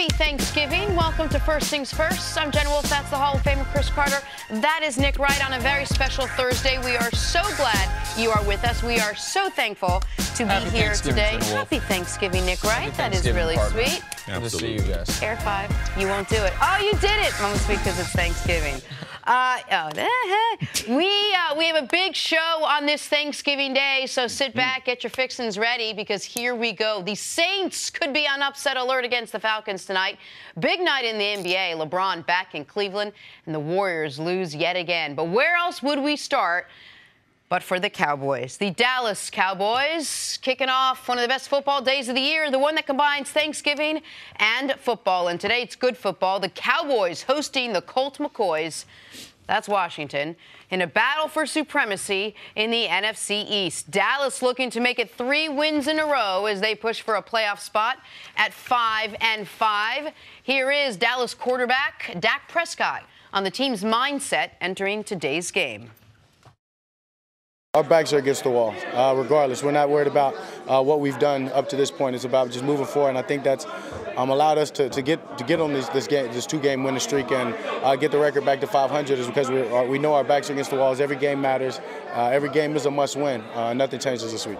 Happy Thanksgiving. Welcome to First Things First. I'm Jenna Wolfe. That's the Hall of Famer Cris Carter. That is Nick Wright on a very special Thursday. We are so glad you are with us. We are so thankful to be here today. Happy Thanksgiving, Nick Wright. That is really sweet. Good to see you guys. Air 5. You won't do it. Oh, you did it. Must be because it's Thanksgiving. We have a big show on this Thanksgiving Day, so sit back, get your fixins ready, because here we go. The Saints could be on upset alert against the Falcons tonight. Big night in the NBA. LeBron back in Cleveland, and the Warriors lose yet again. But where else would we start but for the Cowboys? The Dallas Cowboys kicking off one of the best football days of the year, the one that combines Thanksgiving and football. And today it's good football. The Cowboys hosting the Colt McCoys, that's Washington, in a battle for supremacy in the NFC East. Dallas looking to make it 3 wins in a row as they push for a playoff spot at 5-5. Here is Dallas quarterback Dak Prescott on the team's mindset entering today's game. Our backs are against the wall, regardless. We're not worried about what we've done up to this point. It's about just moving forward, and I think that's allowed us to get on this 2-game winning streak and get the record back to 500 is because we know our backs are against the walls. Every game matters. Every game is a must-win. Nothing changes this week.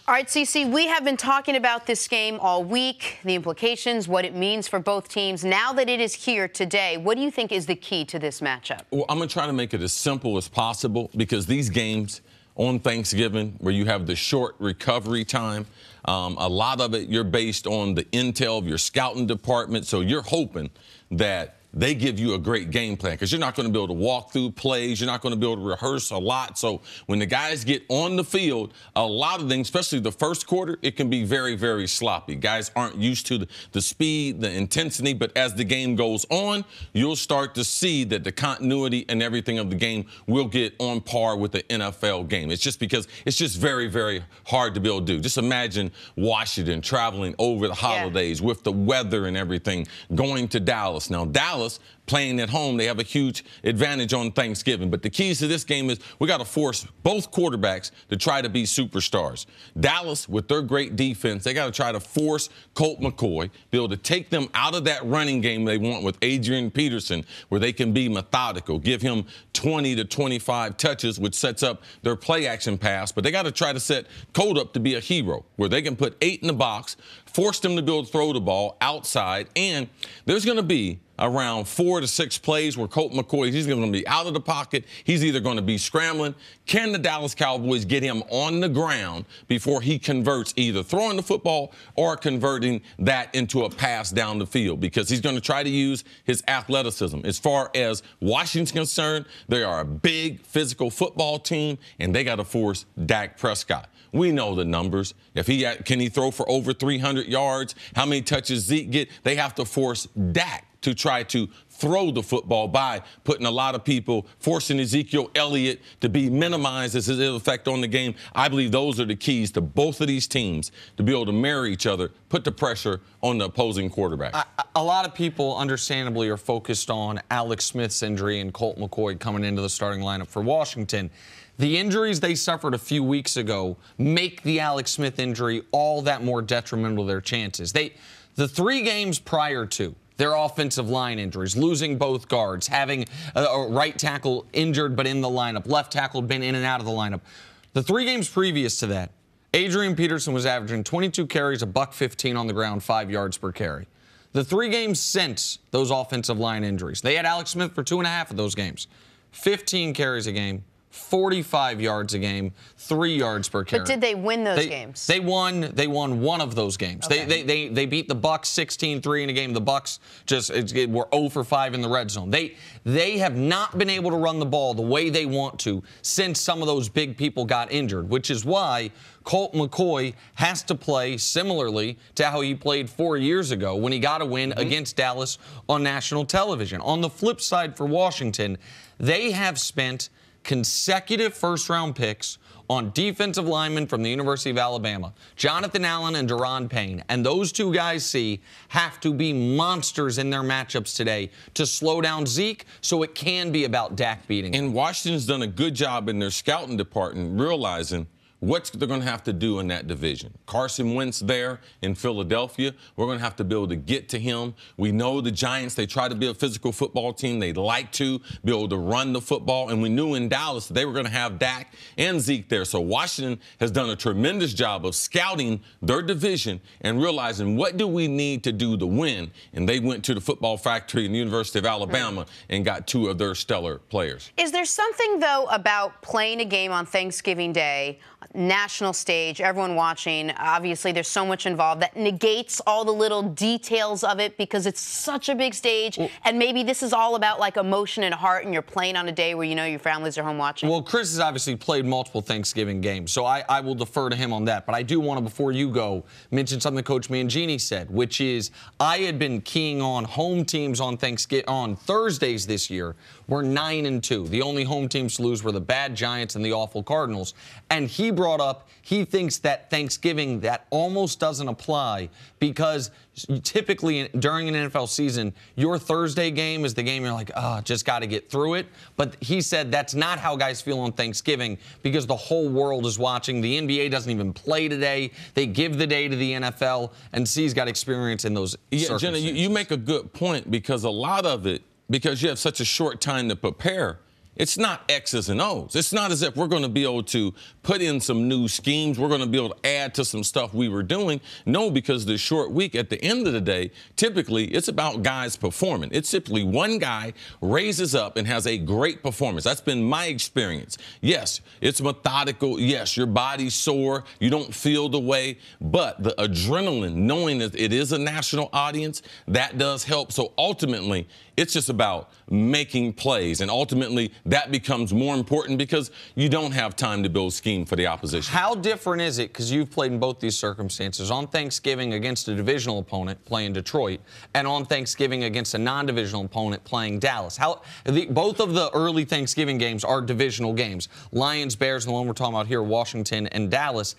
All right, CC, we have been talking about this game all week, the implications, what it means for both teams. Now that it is here today, what do you think is the key to this matchup? Well, I'm going to try to make it as simple as possible, because these games on Thanksgiving, where you have the short recovery time, a lot of it you're based on the intel of your scouting department. So you're hoping that they give you a great game plan, because you're not going to be able to walk through plays. You're not going to be able to rehearse a lot. So when the guys get on the field, a lot of things, especially the first quarter, it can be very, very sloppy. Guys aren't used to the speed, the intensity. But as the game goes on, you'll start to see that the continuity and everything of the game will get on par with the NFL game. It's just because it's just very, very hard to be able to do. Just imagine Washington traveling over the holidays with the weather and everything, going to Dallas. Now, Dallas playing at home, they have a huge advantage on Thanksgiving. But the keys to this game is we got to force both quarterbacks to try to be superstars. Dallas, with their great defense, they got to try to force Colt McCoy, be able to take them out of that running game they want with Adrian Peterson, where they can be methodical, give him 20 to 25 touches, which sets up their play-action pass. But they got to try to set Colt up to be a hero, where they can put 8 in the box, force them to be able to throw the ball outside, and there's going to be around 4 to 6 plays where Colt McCoy, he's going to be out of the pocket. He's either going to be scrambling. Can the Dallas Cowboys get him on the ground before he converts, either throwing the football or converting that into a pass down the field? Because he's going to try to use his athleticism. As far as Washington's concerned, they are a big physical football team, and they got to force Dak Prescott. We know the numbers. Can he throw for over 300 yards? How many touches Zeke get? They have to force Dak to try to throw the football by putting a lot of people, forcing Ezekiel Elliott to be minimized as his effect on the game. I believe those are the keys to both of these teams to be able to marry each other, put the pressure on the opposing quarterback. A lot of people, understandably, are focused on Alex Smith's injury and Colt McCoy coming into the starting lineup for Washington. The injuries they suffered a few weeks ago make the Alex Smith injury all that more detrimental to their chances. The 3 games prior to their offensive line injuries, losing both guards, having a right tackle injured but in the lineup, left tackle been in and out of the lineup. The 3 games previous to that, Adrian Peterson was averaging 22 carries, $115 on the ground, 5 yards per carry. The 3 games since those offensive line injuries, they had Alex Smith for 2.5 of those games, 15 carries a game, 45 yards a game, 3 yards per carry. But did they win those games? They won one of those games. Okay. They beat the Bucs 16-3 in a game. The Bucs were 0 for 5 in the red zone. They have not been able to run the ball the way they want to since some of those big people got injured, which is why Colt McCoy has to play similarly to how he played 4 years ago when he got a win against Dallas on national television. On the flip side for Washington, they have spent consecutive first-round picks on defensive linemen from the University of Alabama, Jonathan Allen and Durant Payne. And those 2 guys, have to be monsters in their matchups today to slow down Zeke, so it can be about Dak beating him. And Washington's done a good job in their scouting department realizing what they're going to have to do in that division. Carson Wentz there in Philadelphia, we're going to have to be able to get to him. We know the Giants, they try to be a physical football team. They like to be able to run the football. And we knew in Dallas they were going to have Dak and Zeke there. So Washington has done a tremendous job of scouting their division and realizing what do we need to do to win. And they went to the football factory in the University of Alabama and got 2 of their stellar players. Is there something, though, about playing a game on Thanksgiving Day, national stage, everyone watching? Obviously, there's so much involved that negates all the little details of it because it's such a big stage. And maybe this is all about, like, emotion and heart, and you're playing on a day where you know your families are home watching. Well, Cris has obviously played multiple Thanksgiving games, so I will defer to him on that. But I do want to, before you go, mention something Coach Mangini said, which is I had been keying on home teams on Thursdays this year were 9-2. The only home teams to lose were the bad Giants and the awful Cardinals. And he brought up he thinks that Thanksgiving, that almost doesn't apply because typically during an NFL season, your Thursday game is the game you're like, just got to get through it. But he said that's not how guys feel on Thanksgiving because the whole world is watching. The NBA doesn't even play today. They give the day to the NFL, and C's got experience in those circumstances. Jenna, you make a good point because a lot of it, because you have such a short time to prepare, it's not X's and O's. It's not as if we're going to be able to put in some new schemes. We're going to be able to add to some stuff we were doing. No, because the short week, at the end of the day, typically it's about guys performing. It's simply one guy raises up and has a great performance. That's been my experience. Yes, it's methodical. Yes, your body's sore. You don't feel the way. But the adrenaline, knowing that it is a national audience, that does help. So ultimately, it's just about making plays. And ultimately, that becomes more important because you don't have time to build scheme for the opposition. How different is it, because you've played in both these circumstances, on Thanksgiving against a divisional opponent playing Detroit and on Thanksgiving against a non-divisional opponent playing Dallas? Both of the early Thanksgiving games are divisional games. Lions, Bears, and the one we're talking about here, Washington and Dallas.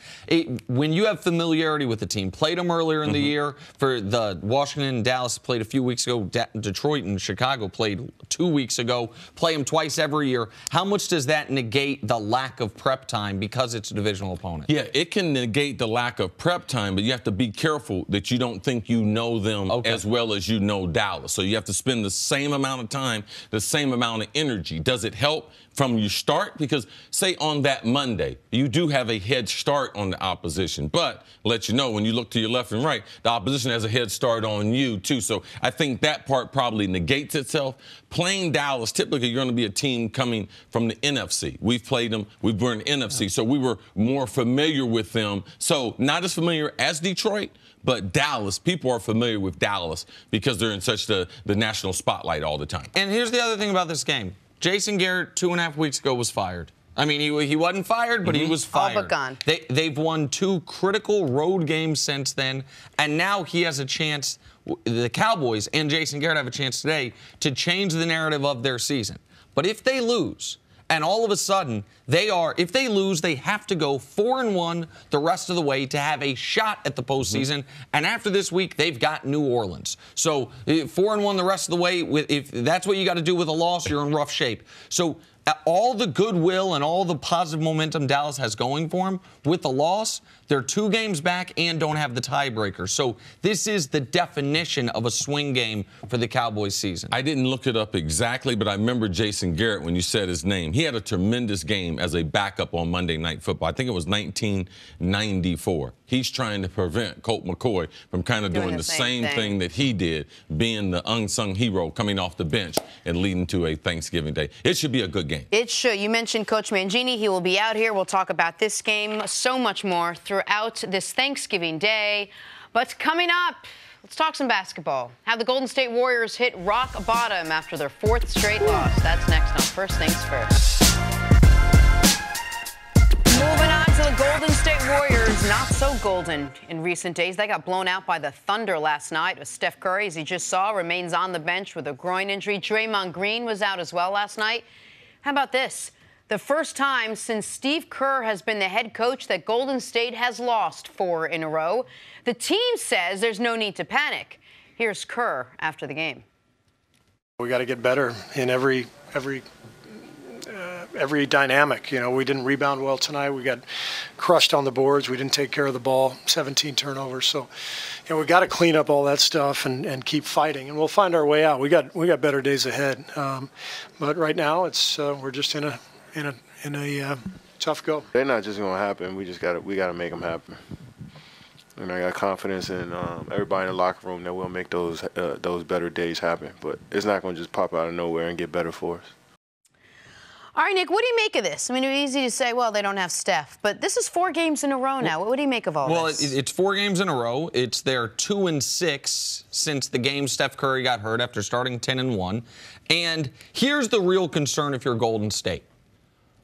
When you have familiarity with the team, played them earlier in the year. For the Washington and Dallas played a few weeks ago. Detroit and Chicago played 2 weeks ago. Play them twice every year. How much does that negate the lack of prep time because it's a divisional opponent? Yeah, it can negate the lack of prep time, but you have to be careful that you don't think you know them as well as you know Dallas. So you have to spend the same amount of time, the same amount of energy. Does it help from you start? Because, say, on that Monday, you do have a head start on the opposition. But let you know, when you look to your left and right, the opposition has a head start on you, too. So I think that part probably negates itself. Playing Dallas, typically you're going to be a team coming from the NFC. We've played them. We've been in the NFC. So we were more familiar with them. So not as familiar as Detroit, but Dallas, people are familiar with Dallas because they're in such the national spotlight all the time. And here's the other thing about this game. Jason Garrett 2.5 weeks ago was fired. I mean, he wasn't fired, but he was fired. All but gone. They've won 2 critical road games since then, and now he has a chance, the Cowboys and Jason Garrett have a chance today to change the narrative of their season. But if they lose, and all of a sudden, if they lose, they have to go 4-1 the rest of the way to have a shot at the postseason. And after this week, they've got New Orleans. So 4-1 the rest of the way, if that's what you got to do with a loss, you're in rough shape. So all the goodwill and all the positive momentum Dallas has going for them, with the loss, they're 2 games back and don't have the tiebreaker. So this is the definition of a swing game for the Cowboys season. I didn't look it up exactly, but I remember Jason Garrett when you said his name. He had a tremendous game as a backup on Monday Night Football. I think it was 1994. He's trying to prevent Colt McCoy from kind of doing the same thing that he did, being the unsung hero coming off the bench and leading to a Thanksgiving Day. It should be a good game. It should. You mentioned Coach Mangini. He will be out here. We'll talk about this game, so much more throughout this Thanksgiving Day. But coming up, let's talk some basketball. How the Golden State Warriors hit rock bottom after their 4th straight loss. That's next on First Things First. Moving on to the Golden State Warriors, not so golden in recent days. They got blown out by the Thunder last night. Steph Curry, as you just saw, remains on the bench with a groin injury. Draymond Green was out as well last night. How about this? The first time since Steve Kerr has been the head coach that Golden State has lost 4 in a row. The team says there's no need to panic. Here's Kerr after the game. We got to get better in every every dynamic. You know, we didn't rebound well tonight. We got crushed on the boards. We didn't take care of the ball. 17 turnovers. So, you know, we got to clean up all that stuff and keep fighting, and we'll find our way out. We got better days ahead. But right now, it's we're just in a tough go. They're not just going to happen. We got to make them happen. And I got confidence in everybody in the locker room that we'll make those better days happen. But it's not going to just pop out of nowhere and get better for us. All right, Nick, what do you make of this? I mean, it's easy to say, well, they don't have Steph, but this is 4 games in a row now. What do you make of all this? Well, it's 4 games in a row. It's their 2-6 since the game Steph Curry got hurt after starting 10-1. And here's the real concern if you're Golden State.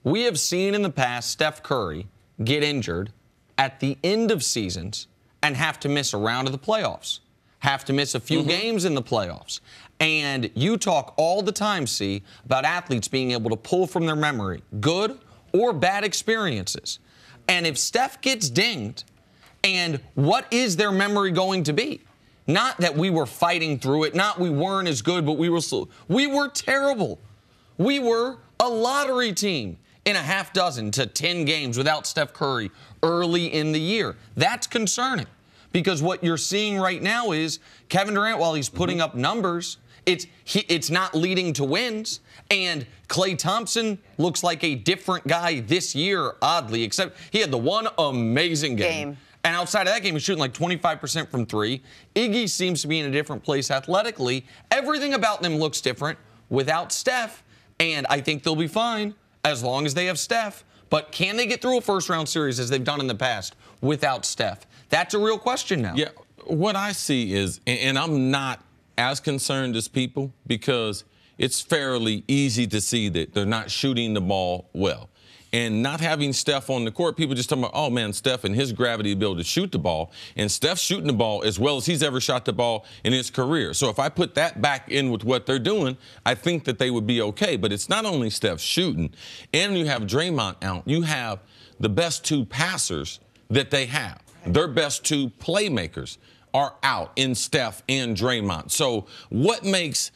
We have seen in the past Steph Curry get injured at the end of seasons and have to miss a round of the playoffs, have to miss a few games in the playoffs. And you talk all the time, see, about athletes being able to pull from their memory good or bad experiences. And if Steph gets dinged, and what is their memory going to be? Not that we were fighting through it, not we weren't as good, but we were terrible. We were a lottery team in a half dozen to 10 games without Steph Curry early in the year. That's concerning because what you're seeing right now is Kevin Durant, while he's putting up numbers, it's not leading to wins. And Klay Thompson looks like a different guy this year, oddly, except he had the one amazing game. And outside of that game, he's shooting like 25% from 3. Iggy seems to be in a different place athletically. Everything about them looks different without Steph. And I think they'll be fine as long as they have Steph. But can they get through a first-round series as they've done in the past without Steph? That's a real question now. Yeah, what I see is, and I'm not as concerned as people because it's fairly easy to see that they're not shooting the ball well. And not having Steph on the court, people just talking about, oh, man, Steph and his gravity ability to shoot the ball. And Steph's shooting the ball as well as he's ever shot the ball in his career. So if I put that back in with what they're doing, I think that they would be okay. But it's not only Steph shooting, and you have Draymond out. You have the best 2 passers that they have. Their best 2 playmakers are out in Steph and Draymond. So what makes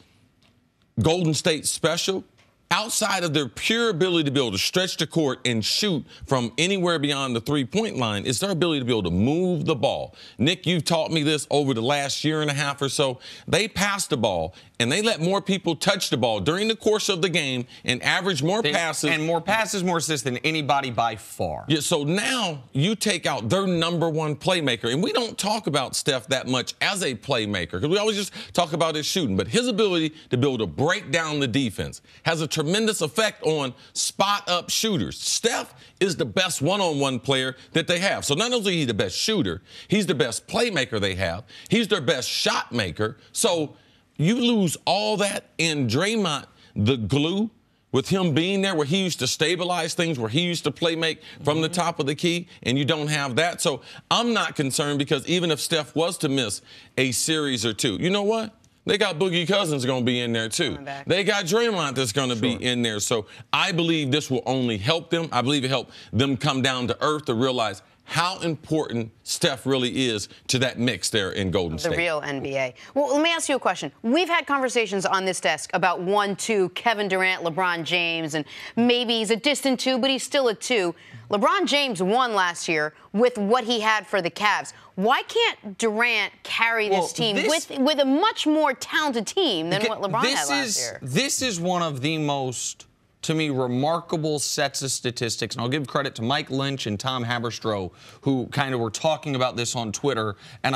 Golden State special? Outside of their pure ability to be able to stretch the court and shoot from anywhere beyond the 3-point line, is their ability to be able to move the ball. Nick, you've taught me this over the last year and a half or so. They pass the ball, and they let more people touch the ball during the course of the game and average more passes. And more passes, more assists than anybody by far. Yeah, so now you take out their #1 playmaker. And we don't talk about Steph that much as a playmaker because we always just talk about his shooting. But his ability to be able to break down the defense has a tremendous effect on spot-up shooters. Steph is the best one-on-one player that they have. So not only is he the best shooter, he's the best playmaker they have. He's their best shot maker. So you lose all that in Draymond, the glue, with him being there where he used to stabilize things, where he used to play make from the top of the key, and you don't have that. So I'm not concerned because even if Steph was to miss a series or 2, you know what? They got Boogie Cousins going to be in there, too. They got Draymond that's going to be in there. So I believe this will only help them. I believe it helped them come down to earth to realize how important Steph really is to that mix there in Golden State. The real NBA. Well, let me ask you a question. We've had conversations on this desk about 1, 2, Kevin Durant, LeBron James, and maybe he's a distant 2, but he's still a 2. LeBron James won last year with what he had for the Cavs. Why can't Durant carry this team with a much more talented team than what LeBron had last year? This is one of the most, to me, remarkable sets of statistics. And I'll give credit to Mike Lynch and Tom Haberstroh, who kind of were talking about this on Twitter and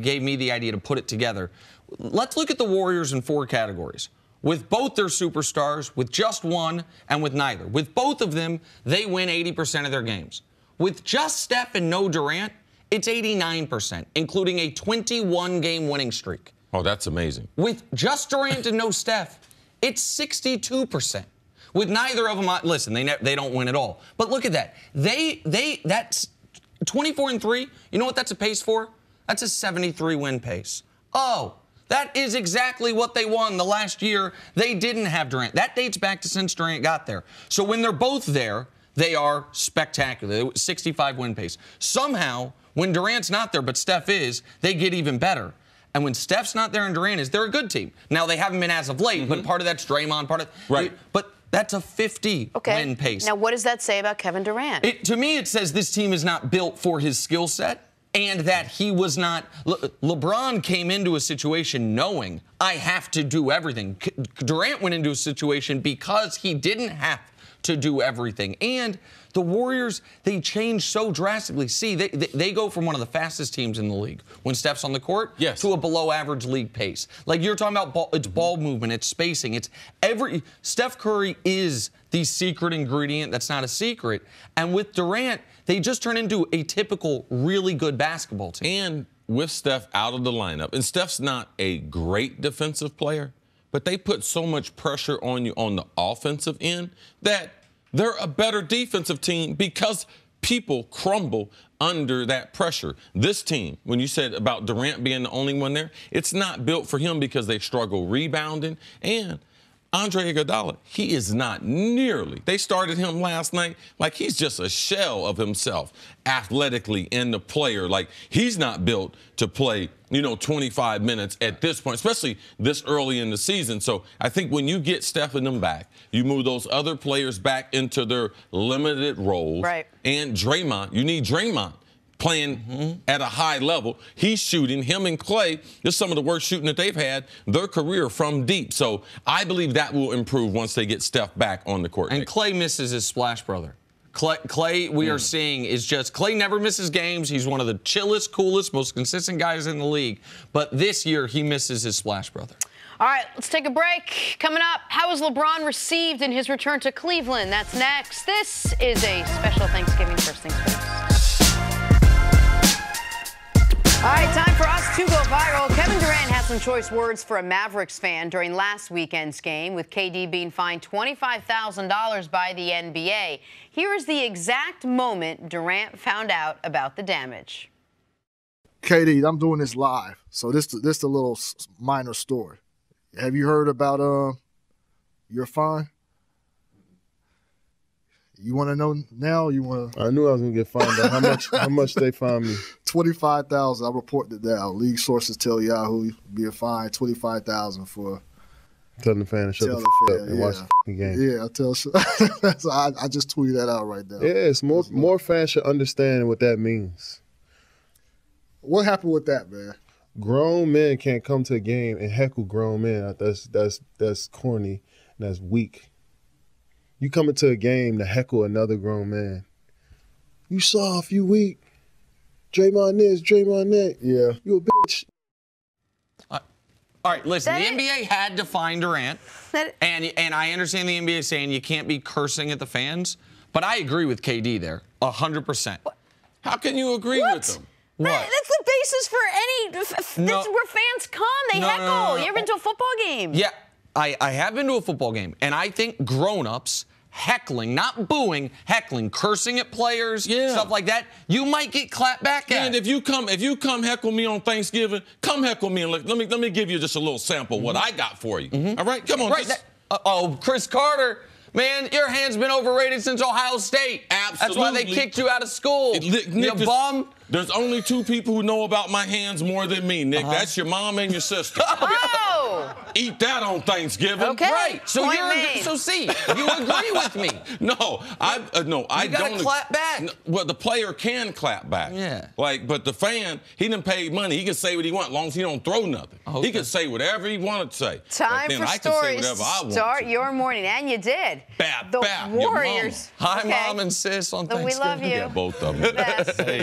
gave me the idea to put it together. Let's look at the Warriors in 4 categories. With both their superstars, with just one, and with neither. With both of them, they win 80% of their games. With just Steph and no Durant, it's 89%, including a 21-game winning streak. Oh, that's amazing. With just Durant and no Steph, it's 62%. With neither of them, listen, they don't win at all. But look at that. That's 24-3. You know what that's a pace for? That's a 73-win pace. Oh, that is exactly what they won the last year. They didn't have Durant. That dates back to since Durant got there. So when they're both there, they are spectacular. 65-win pace. Somehow, when Durant's not there but Steph is, they get even better. And when Steph's not there and Durant is, they're a good team. Now, they haven't been as of late, but part of that's Draymond, part of... Right. But That's a 50 win pace. Now, what does that say about Kevin Durant? To me, it says this team is not built for his skill set and that he was not. LeBron came into a situation knowing I have to do everything. Durant went into a situation because he didn't have to do everything. And the Warriors, they change so drastically. See, they go from one of the fastest teams in the league when Steph's on the court to a below-average league pace. Like you're talking about, it's ball movement, it's spacing, it's Steph Curry is the secret ingredient that's not a secret. And with Durant, they just turn into a typical, really good basketball team. And with Steph out of the lineup, and Steph's not a great defensive player, but they put so much pressure on you on the offensive end that they're a better defensive team because people crumble under that pressure. This team, when you said about Durant being the only one there, it's not built for him because they struggle rebounding. And Andre Iguodala, he is not nearly. They started him last night like he's just a shell of himself athletically in the player. Like he's not built to play, 25 minutes at this point, especially this early in the season. So I think when you get Steph and them back, you move those other players back into their limited roles. Right. And Draymond, you need Draymond playing at a high level. He's shooting. Him and Clay, this is some of the worst shooting that they've had their career from deep. So I believe that will improve once they get Steph back on the court. And Clay misses his splash brother. Clay, we are seeing, is just, Clay never misses games. He's one of the chillest, coolest, most consistent guys in the league. But this year, he misses his splash brother. All right, let's take a break. Coming up, how was LeBron received in his return to Cleveland? That's next. This is a special Thanksgiving First Things First. All right, time for us to go viral. Kevin Durant had some choice words for a Mavericks fan during last weekend's game, with KD being fined $25,000 by the NBA. Here is the exact moment Durant found out about the damage. KD, I'm doing this live, so this a little minor story. Have you heard about your fine? You want to know now? Or you want to? I knew I was gonna get fined out. How much they fined me? $25,000. I reported it down. League sources tell Yahoo being fined $25,000 for telling the fan to shut the f up and watch the game. Yeah, I tell. So I just tweeted that out right now. Yeah, it's more fans should understand what that means. What happened with that, man? Grown men can't come to a game and heckle grown men. That's corny and that's weak. You come into a game to heckle another grown man. You soft, you weak. Draymond this, Draymond that. Yeah. You a bitch. All right, listen, the NBA had to fine Durant. And I understand the NBA saying you can't be cursing at the fans, but I agree with KD there, 100%. How can you agree with them? What? That's the basis for any. That's where fans come. They heckle. You ever been to a football game? Yeah, I have been to a football game, and I think grown-ups heckling, not booing, heckling, cursing at players, stuff like that, you might get clapped back at. And if you come heckle me on Thanksgiving, come heckle me and let me give you just a little sample of what I got for you. All right, come on. Right. Chris Carter. Man, your hand's been overrated since Ohio State. Absolutely. That's why they kicked you out of school. You bum. There's only two people who know about my hands more than me, Nick. That's your mom and your sister. Oh! Eat that on Thanksgiving. Okay. Right. So see, you agree with me. No, I don't. You gotta clap back. Well, the player can clap back. Yeah. But the fan, he done paid money. He can say what he wants, as long as he don't throw nothing. Okay. He can say whatever he wanted to say. Time for stories. Start your morning, and you did. The Warriors. Hi, Mom and Sis on Thanksgiving. We love you. Yeah, both of them.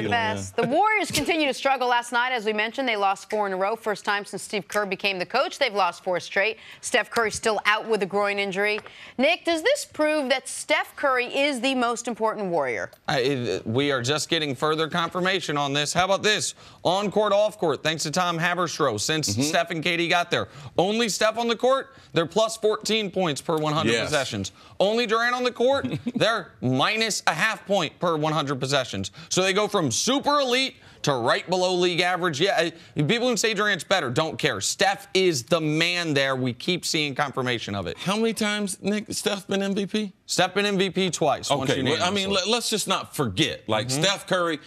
Best. The Warriors continue to struggle last night. As we mentioned, they lost 4 in a row. First time since Steve Kerr became the coach. They've lost 4 straight. Steph Curry still out with a groin injury. Nick, does this prove that Steph Curry is the most important Warrior? We are just getting further confirmation on this. How about this? On court, off court, thanks to Tom Haberstroh, since Steph and KD got there. Only Steph on the court, they're plus 14 points per 100 possessions. Only Durant on the court, they're minus a half point per 100 possessions. So they go from super elite to right below league average. Yeah, people who say Durant's better don't care. Steph is the man there. We keep seeing confirmation of it. How many times, Nick, Steph been MVP? Steph been MVP twice. Okay, I mean, let's just not forget. Like, Steph Curry,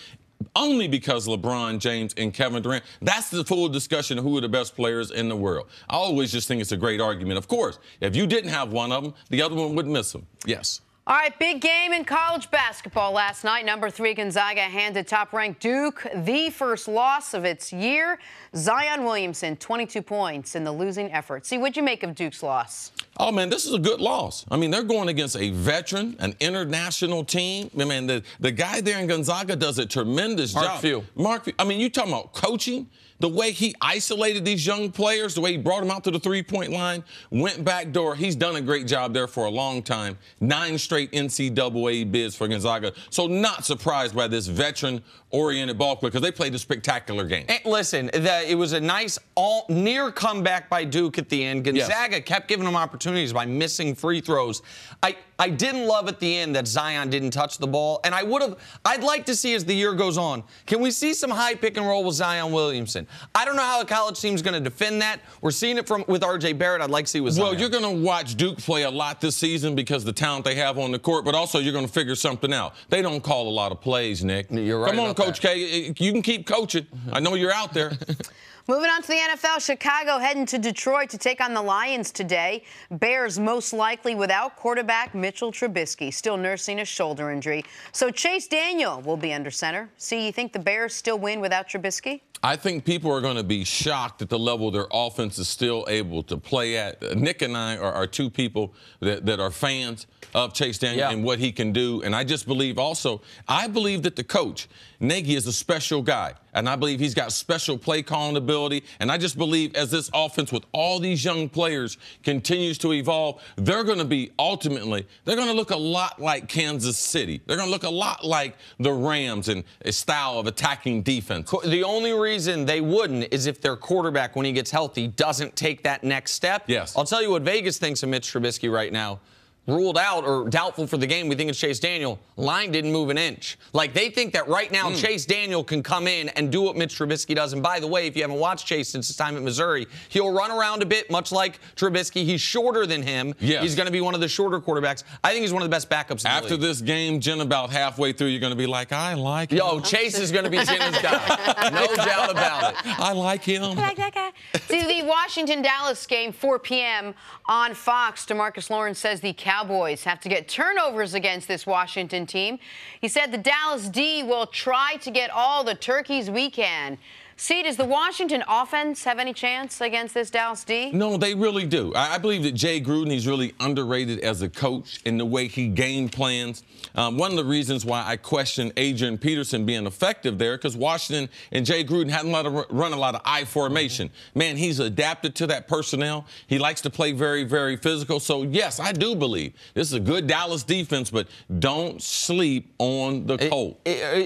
only because LeBron James and Kevin Durant. That's the full discussion of who are the best players in the world. I always just think it's a great argument. Of course, if you didn't have one of them, the other one would miss them. Yes. All right, big game in college basketball last night. Number 3 Gonzaga handed top-ranked Duke the first loss of its year. Zion Williamson, 22 points in the losing effort. See, what'd you make of Duke's loss? Oh, man, this is a good loss. I mean, they're going against a veteran, an international team. I mean, the guy there in Gonzaga does a tremendous job. Mark Few. I mean, you talking about coaching? The way he isolated these young players, the way he brought them out to the three-point line, went back door. He's done a great job there for a long time. 9 straight NCAA bids for Gonzaga. So not surprised by this veteran-oriented ball player because they played a spectacular game. And listen, it was a nice near comeback by Duke at the end. Gonzaga kept giving them opportunities by missing free throws. I didn't love at the end that Zion didn't touch the ball, and I'd like to see as the year goes on, can we see some high pick and roll with Zion Williamson? I don't know how the college team's going to defend that. We're seeing it with R.J. Barrett. I'd like to see with Zion. Well, you're going to watch Duke play a lot this season because of the talent they have on the court, but also you're going to figure something out. They don't call a lot of plays, Nick. You're right. Come on, Coach K. You can keep coaching. I know you're out there. Moving on to the NFL, Chicago heading to Detroit to take on the Lions today. Bears most likely without quarterback Mitchell Trubisky, still nursing a shoulder injury. So Chase Daniel will be under center. See, you think the Bears still win without Trubisky? I think people are going to be shocked at the level their offense is still able to play at. Nick and I are 2 people that are fans of Chase Daniel and what he can do. And I just believe also, I believe that the coach, Nagy, is a special guy. And I believe he's got special play calling ability. And I just believe as this offense with all these young players continues to evolve, they're going to be ultimately, they're going to look a lot like Kansas City. They're going to look a lot like the Rams in a style of attacking defense. The only reason they wouldn't is if their quarterback, when he gets healthy, doesn't take that next step. Yes. I'll tell you what Vegas thinks of Mitch Trubisky right now. Ruled out or doubtful for the game. We think it's Chase Daniel. Line didn't move an inch. Like, they think that right now Chase Daniel can come in and do what Mitch Trubisky does. And by the way, if you haven't watched Chase since his time at Missouri, he'll run around a bit, much like Trubisky. He's shorter than him. Yes. He's going to be one of the shorter quarterbacks. I think he's one of the best backups in the After league. this game, Jen, about halfway through, you're going to be like, I like him. Yo, Chase is going to be Jenna's guy. No doubt about it. I like him. I like that guy. To the Washington-Dallas game, 4 p.m. on Fox. DeMarcus Lawrence says the Cowboys have to get turnovers against this Washington team. He said the Dallas D will try to get all the turkeys we can. See, does the Washington offense have any chance against this Dallas D? No, they really do. I believe that Jay Gruden, he's really underrated as a coach in the way he game plans. One of the reasons why I question Adrian Peterson being effective there, because Washington and Jay Gruden hadn't run a lot of I formation. Man, he's adapted to that personnel. He likes to play very, very physical. So, yes, I do believe this is a good Dallas defense, but don't sleep on the Colt.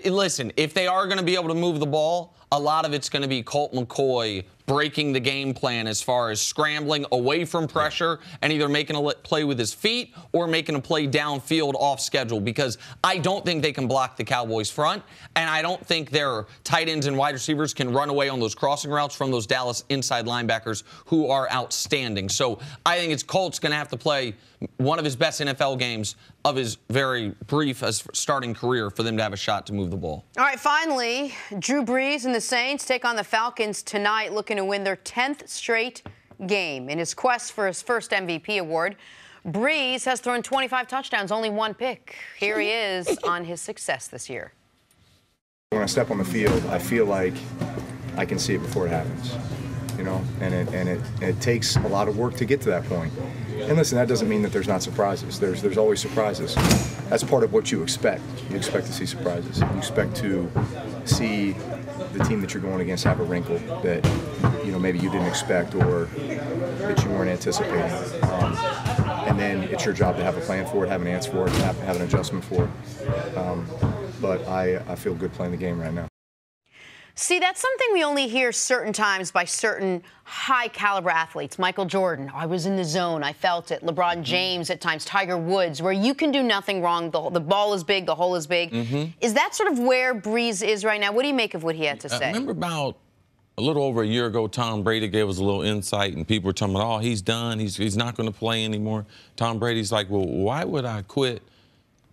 Listen, if they are going to be able to move the ball, a lot of it's going to be Colt McCoy breaking the game plan as far as scrambling away from pressure and either making a play with his feet or making a play downfield off schedule, because I don't think they can block the Cowboys front, and I don't think their tight ends and wide receivers can run away on those crossing routes from those Dallas inside linebackers who are outstanding. So I think it's Colt's going to have to play one of his best NFL games of his very brief starting career for them to have a shot to move the ball. All right, finally, Drew Brees and the Saints take on the Falcons tonight, looking to win their 10th straight game. In his quest for his first MVP award, Brees has thrown 25 touchdowns, only 1 pick. Here he is on his success this year. When I step on the field, I feel like I can see it before it happens, you know, and it takes a lot of work to get to that point. And listen, that doesn't mean that there's not surprises. There's always surprises. That's part of what you expect. You expect to see surprises. You expect to see the team that you're going against have a wrinkle that, you know, maybe you didn't expect or that you weren't anticipating. And then it's your job to have a plan for it, have an answer for it, have an adjustment for it. But I feel good playing the game right now. See, that's something we only hear certain times by certain high-caliber athletes. Michael Jordan, I was in the zone, I felt it. LeBron James at times, Tiger Woods, where you can do nothing wrong. The ball is big, the hole is big. Is that sort of where Brees is right now? What do you make of what he had to say? I remember about a little over a year ago, Tom Brady gave us a little insight, and people were talking about, oh, he's done. He's not going to play anymore. Tom Brady's like, well, why would I quit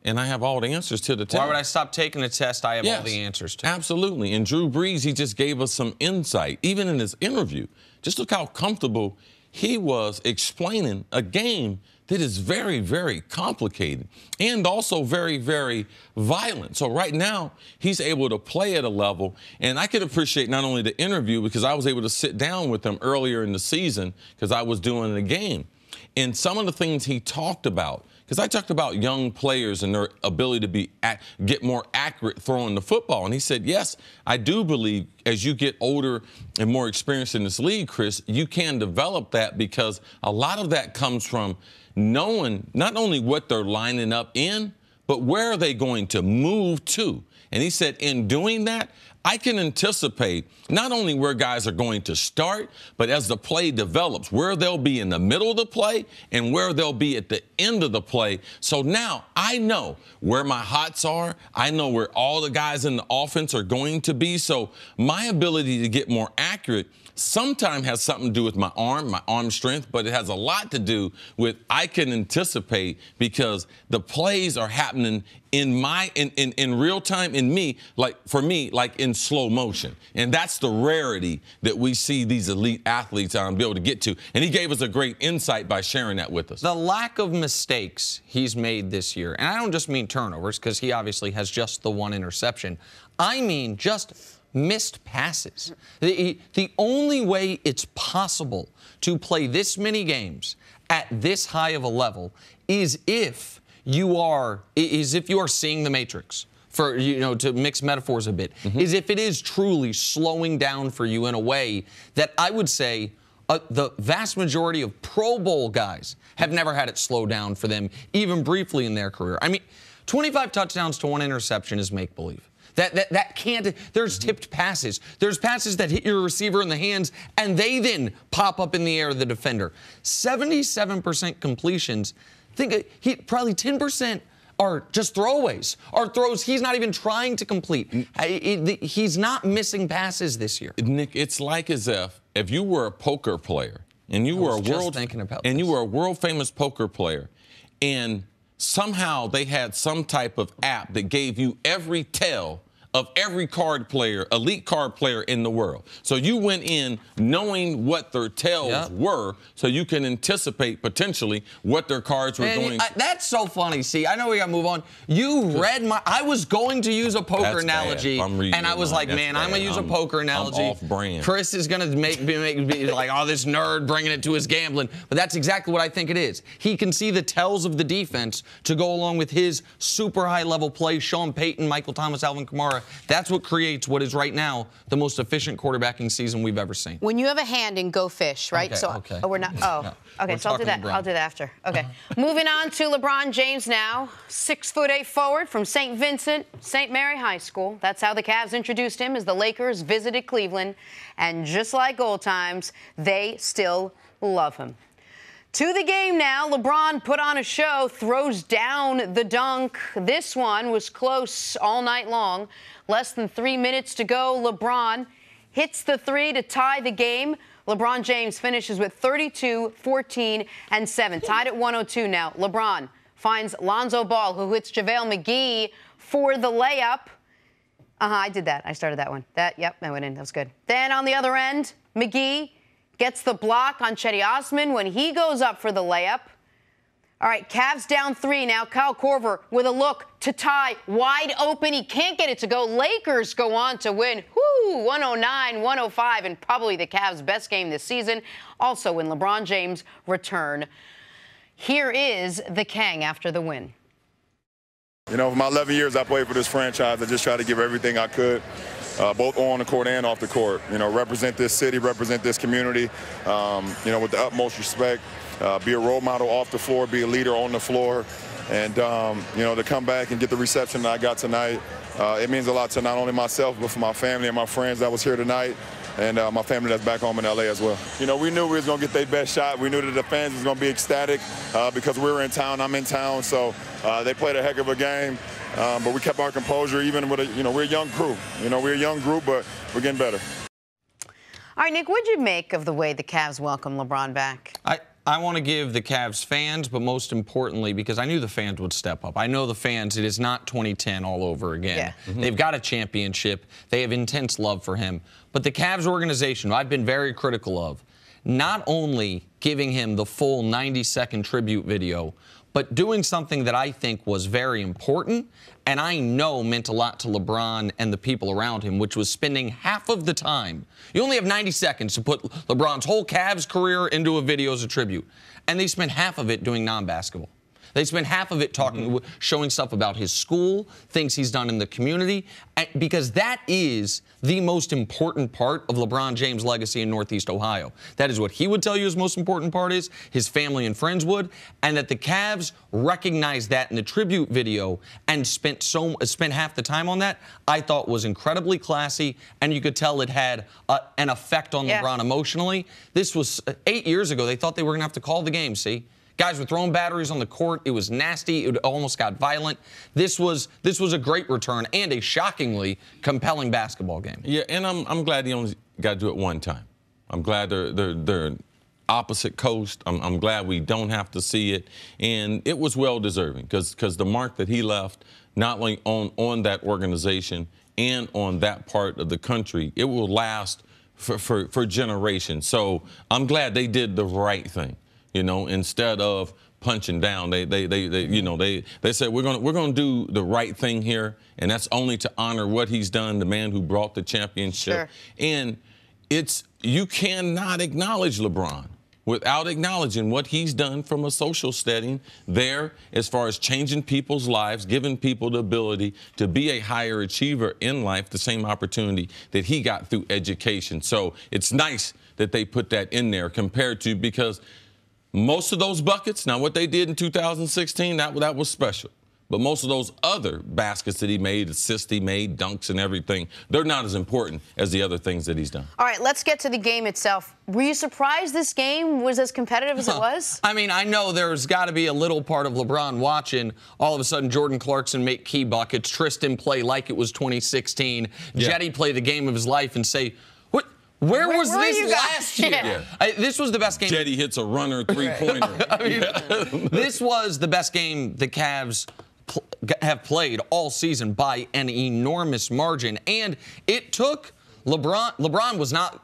and I have all the answers to the test. Why would I stop taking the test I have all the answers to? Absolutely. And Drew Brees, he just gave us some insight, even in his interview. Just look how comfortable he was explaining a game that is very, very complicated and also very, very violent. So right now, he's able to play at a level, and I could appreciate not only the interview because I was able to sit down with him earlier in the season because I was doing the game. And some of the things he talked about, because I talked about young players and their ability to get more accurate throwing the football. And he said, yes, I do believe as you get older and more experienced in this league, Cris, you can develop that because a lot of that comes from knowing not only what they're lining up in, but where are they going to move to. And he said, in doing that, I can anticipate not only where guys are going to start, but as the play develops, where they'll be in the middle of the play and where they'll be at the end of the play. So now I know where my hots are. I know where all the guys in the offense are going to be. So my ability to get more accurate sometimes has something to do with my arm strength, but it has a lot to do with I can anticipate because the plays are happening in real time for me, like in slow motion. And that's the rarity that we see these elite athletes be able to get to. And he gave us a great insight by sharing that with us. The lack of mistakes he's made this year, and I don't just mean turnovers because he obviously has just the one interception. I mean just missed passes. The only way it's possible to play this many games at this high of a level is if you are seeing the Matrix. For, to mix metaphors a bit, is if it is truly slowing down for you in a way that I would say the vast majority of Pro Bowl guys have never had it slow down for them, even briefly in their career. I mean, 25 touchdowns to 1 interception is make-believe. That can't. There's tipped passes. There's passes that hit your receiver in the hands, and they then pop up in the air of the defender. 77% completions. Probably 10% are just throwaways, are throws he's not even trying to complete. He's not missing passes this year. Nick, it's like as if you were a poker player and you were a world famous poker player, and somehow they had some type of app that gave you every tell of every elite card player in the world. So you went in knowing what their tells were so you can anticipate potentially what their cards were going to. That's so funny. See, I know we got to move on. You read I was going to use a poker analogy, and I was like, man, I'm going to use a poker analogy. I'm off brand. Cris is going to make be like, oh, this nerd bringing it to his gambling. But that's exactly what I think it is. He can see the tells of the defense to go along with his super high-level play, Sean Payton, Michael Thomas, Alvin Kamara. That's what creates what is right now the most efficient quarterbacking season we've ever seen. When you have a hand in Go Fish, right? Okay. Oh, we're not. Oh, no. Okay. So I'll do that. LeBron. I'll do that after. Okay. Moving on to LeBron James now, 6'8" forward from St. Vincent, St. Mary High School. That's how the Cavs introduced him as the Lakers visited Cleveland, and just like old times, they still love him. To the game now, LeBron put on a show, throws down the dunk. This one was close all night long. Less than 3 minutes to go, LeBron hits the three to tie the game. LeBron James finishes with 32, 14, and 7. Tied at 102 now. LeBron finds Lonzo Ball, who hits JaVale McGee for the layup. I did that. I started that one. Yep, that went in. That was good. Then on the other end, McGee gets the block on Cedi Osman when he goes up for the layup. All right, Cavs down 3 now. Kyle Korver with a look to tie. Wide open. He can't get it to go. Lakers go on to win. 109-105, and probably the Cavs' best game this season. Also when LeBron James return. Here is the Kang after the win. For my 11 years I played for this franchise, I just tried to give everything I could. Both on the court and off the court. Represent this city, represent this community, with the utmost respect. Be a role model off the floor, be a leader on the floor. And, to come back and get the reception that I got tonight, it means a lot to not only myself, but for my family and my friends that was here tonight, and my family that's back home in L.A. as well. We knew we was going to get their best shot. We knew that the fans was going to be ecstatic because we were in town, I'm in town. So they played a heck of a game. But we kept our composure even with we're a young crew. We're a young group, but we're getting better. All right, Nick, what'd you make of the way the Cavs welcome LeBron back? I want to give the Cavs fans, but most importantly, because I knew the fans would step up. I know the fans, it is not 2010 all over again. Yeah. They've got a championship. They have intense love for him. But the Cavs organization, I've been very critical of, not only giving him the full 90-second tribute video, but doing something that I think was very important and I know meant a lot to LeBron and the people around him, which was spending half of the time. You only have 90 seconds to put LeBron's whole Cavs career into a video as a tribute. And they spent half of it doing non-basketball. They spent half of it talking, showing stuff about his school, things he's done in the community, because that is the most important part of LeBron James' legacy in Northeast Ohio. That is what he would tell you his most important part is, his family and friends would, and that the Cavs recognized that in the tribute video and spent half the time on that, I thought was incredibly classy, and you could tell it had an effect on LeBron emotionally. This was 8 years ago. They thought they were going to have to call the game, see? Guys were throwing batteries on the court. It was nasty. It almost got violent. This was a great return and a shockingly compelling basketball game. Yeah, and I'm glad he only got to do it one time. I'm glad they're opposite coast. I'm glad we don't have to see it, and it was well deserving because the mark that he left, not only on that organization and on that part of the country, it will last for generations. So I'm glad they did the right thing. You know, instead of punching down, they said we're gonna do the right thing here, and that's only to honor what he's done, the man who brought the championship. Sure. And you cannot acknowledge LeBron without acknowledging what he's done from a social setting there, as far as changing people's lives, giving people the ability to be a higher achiever in life, the same opportunity that he got through education. So it's nice that they put that in there compared to, because most of those buckets, now what they did in 2016, that was special. But most of those other baskets that he made, assists he made, dunks and everything, they're not as important as the other things that he's done. All right, let's get to the game itself. Were you surprised this game was as competitive as it was? I mean, I know there's got to be a little part of LeBron watching all of a sudden Jordan Clarkson make key buckets, Tristan play like it was 2016, Jetty play the game of his life and say, Where was this last year? Yeah. This was the best game. Jetty hits a runner three-pointer. I mean, this was the best game the Cavs have played all season by an enormous margin. And it took LeBron was not.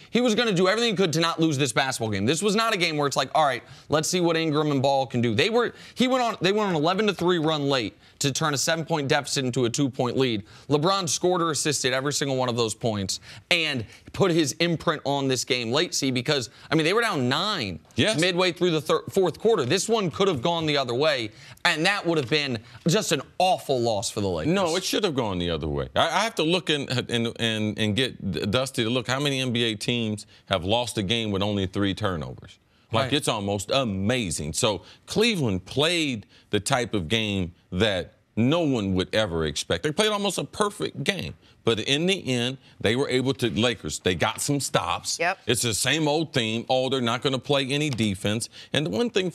He was going to do everything he could to not lose this basketball game. This was not a game where it's like, all right, let's see what Ingram and Ball can do. They went on an 11-3 run late to turn a 7-point deficit into a 2-point lead. LeBron scored or assisted every single one of those points and put his imprint on this game late, because, I mean, they were down 9 midway through the fourth quarter. This one could have gone the other way, and that would have been just an awful loss for the Lakers. No, it should have gone the other way. I have to look and get Dusty to look how many NBA teams have lost a game with only 3 turnovers. Like, it's almost amazing. So Cleveland played the type of game that no one would ever expect. They played almost a perfect game. But in the end, they were able to, Lakers, they got some stops. Yep. It's the same old theme. Oh, they're not going to play any defense. And the one thing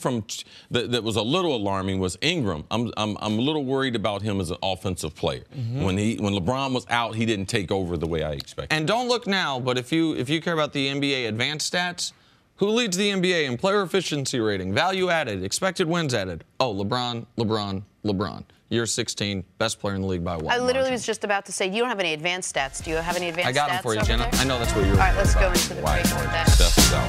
that was a little alarming was Ingram. I'm a little worried about him as an offensive player. Mm-hmm. When LeBron was out, he didn't take over the way I expected. And don't look now, but if you care about the NBA advanced stats, who leads the NBA in player efficiency rating, value added, expected wins added? Oh, LeBron. Year 16, best player in the league by one. I literally was just about to say, you don't have any advanced stats. Do you have any advanced stats? I got them for you, Jenna. There? I know that's what you're. All right, let's go into the break with that. Steph is out.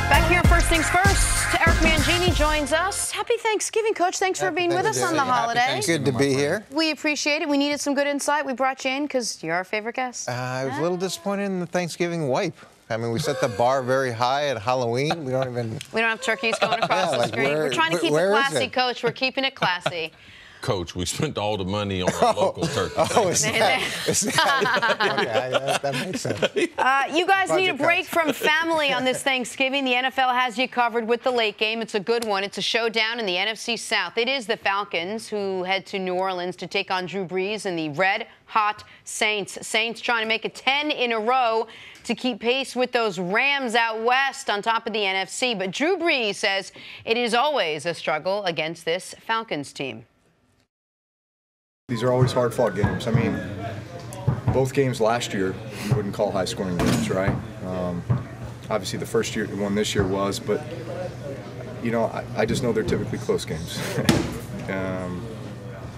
Back here, first things first. Eric Mangini joins us. Happy Thanksgiving, Coach. Thanks for being with us on the holiday. Good to be here. We appreciate it. We needed some good insight. We brought you in because you're our favorite guest. I was a little disappointed in the Thanksgiving wipe. I mean, we set the bar very high at Halloween. We don't have turkeys going across the screen. We're trying to keep it classy, Coach. We're keeping it classy. Coach, we spent all the money on our local turkey. Oh, is that okay, that makes sense. You guys need a break from family on this Thanksgiving. The NFL has you covered with the late game. It's a good one. It's a showdown in the NFC South. It is the Falcons who head to New Orleans to take on Drew Brees and the red-hot Saints. Saints trying to make it 10 in a row to keep pace with those Rams out west on top of the NFC. But Drew Brees says it is always a struggle against this Falcons team. These are always hard-fought games. I mean, both games last year you wouldn't call high-scoring games, right? obviously the first one this year was, but you know, I just know they're typically close games, and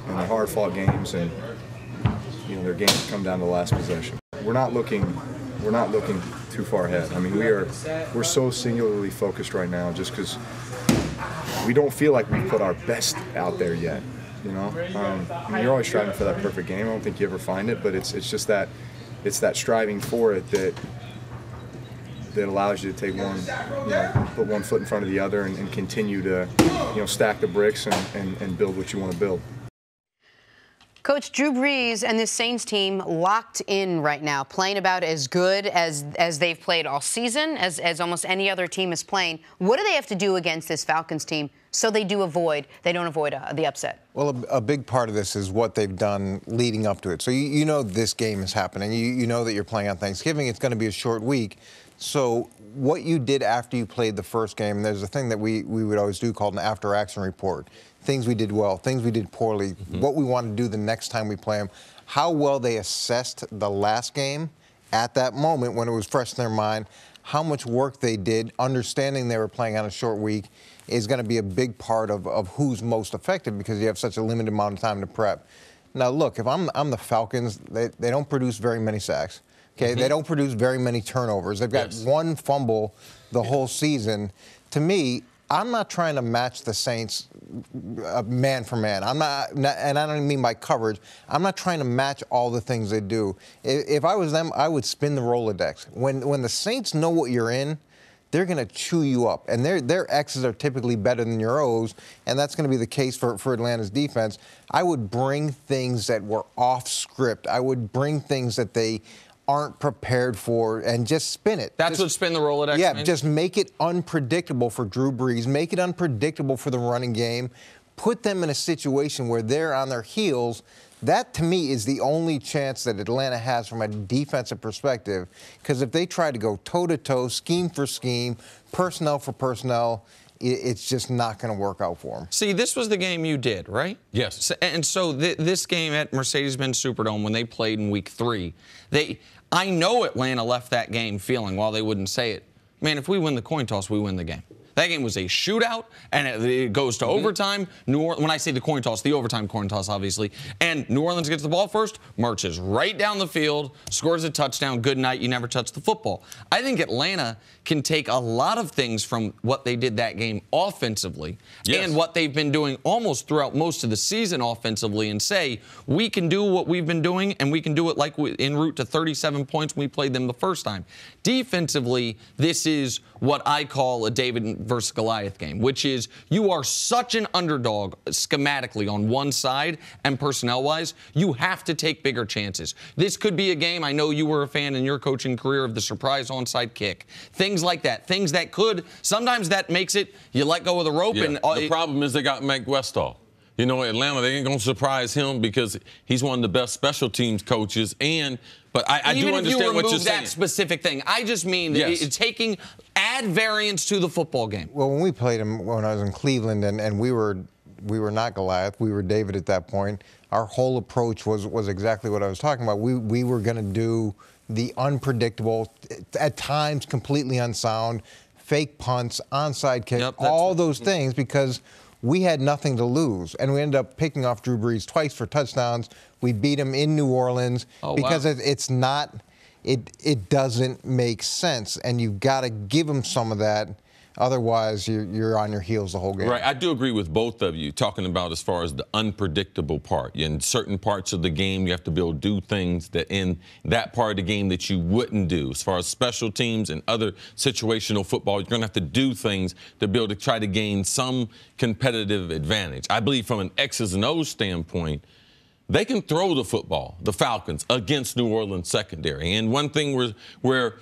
they're hard-fought games, and you know, their games come down to the last possession. We're not looking too far ahead. I mean, we're so singularly focused right now, just because we don't feel like we've put our best out there yet. You know, I mean, you're always striving for that perfect game. I don't think you ever find it, but it's just that striving for it that allows you to take put one foot in front of the other and continue to, you know, stack the bricks and build what you want to build. Coach, Drew Brees and this Saints team locked in right now, playing about as good as they've played all season, as almost any other team is playing. What do they have to do against this Falcons team so they don't avoid the upset? Well, a big part of this is what they've done leading up to it. So you know this game is happening. You know that you're playing on Thanksgiving. It's going to be a short week. So what you did after you played the first game, there's a thing that we would always do called an after-action report. Things we did well, things we did poorly, what we want to do the next time we play them, how well they assessed the last game at that moment when it was fresh in their mind, how much work they did, understanding they were playing on a short week is going to be a big part of who's most effective because you have such a limited amount of time to prep. Now, look, if I'm the Falcons, they don't produce very many sacks. Okay, they don't produce very many turnovers. They've got one fumble the whole season. To me, I'm not trying to match the Saints man for man. I'm not, and I don't mean by coverage. I'm not trying to match all the things they do. If I was them, I would spin the Rolodex. When the Saints know what you're in, they're going to chew you up. And their X's are typically better than your O's, and that's going to be the case for Atlanta's defense. I would bring things that were off script. I would bring things that they aren't prepared for and just spin it. That's what spin the Rolodex means? means? Just make it unpredictable for Drew Brees. Make it unpredictable for the running game. Put them in a situation where they're on their heels. That, to me, is the only chance that Atlanta has from a defensive perspective. Because if they try to go toe-to-toe, scheme for scheme, personnel for personnel, it's just not going to work out for them. See, this was the game you did, right? Yes. And so this game at Mercedes-Benz Superdome, when they played in Week 3, I know Atlanta left that game feeling, while they wouldn't say it, man, if we win the coin toss, we win the game. That game was a shootout, and it goes to overtime. When I say the coin toss, the overtime coin toss, obviously. And New Orleans gets the ball first, marches right down the field, scores a touchdown. Good night, you never touch the football. I think Atlanta can take a lot of things from what they did that game offensively and what they've been doing almost throughout most of the season offensively and say, we can do what we've been doing, and we can do it like en route to 37 points when we played them the first time. Defensively, this is what I call a David versus Goliath game, which is you are such an underdog schematically on one side and personnel-wise, you have to take bigger chances. This could be a game, I know you were a fan in your coaching career of the surprise onside kick. Things like that. Things that could, sometimes that makes it, you let go of the rope. And the problem is they got Mike Westall. You know, Atlanta, they ain't going to surprise him because he's one of the best special teams coaches. But I do understand what you're saying. Even if you remove that specific thing, I just mean that it's add variance to the football game. Well, when we played him when I was in Cleveland, and we were not Goliath, we were David at that point. Our whole approach was exactly what I was talking about. We were going to do the unpredictable, at times completely unsound, fake punts, onside kick, all those things because we had nothing to lose. And we ended up picking off Drew Brees twice for touchdowns. We beat him in New Orleans because it's not, it doesn't make sense. And you've got to give him some of that. Otherwise, you're on your heels the whole game. Right. I do agree with both of you talking about as far as the unpredictable part. In certain parts of the game, you have to be able to do things that in that part of the game that you wouldn't do. As far as special teams and other situational football, you're going to have to do things to be able to try to gain some competitive advantage. I believe from an X's and O's standpoint, they can throw the football, the Falcons, against New Orleans secondary. And one thing where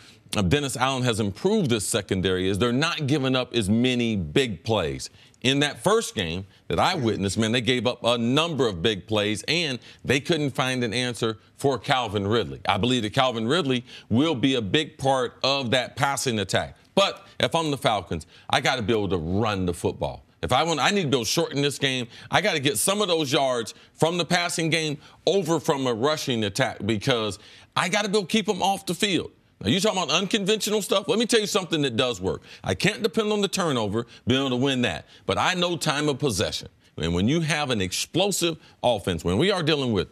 Dennis Allen has improved this secondary is they're not giving up as many big plays. In that first game that I witnessed, man, they gave up a number of big plays, and they couldn't find an answer for Calvin Ridley. I believe that Calvin Ridley will be a big part of that passing attack. But if I'm the Falcons, I got to be able to run the football. I need to be able to shorten this game. I got to get some of those yards from the passing game over from a rushing attack because I got to be able to keep them off the field. Now, you talking about unconventional stuff? Let me tell you something that does work. I can't depend on the turnover, being able to win that. But I know time of possession. And when you have an explosive offense, when we are dealing with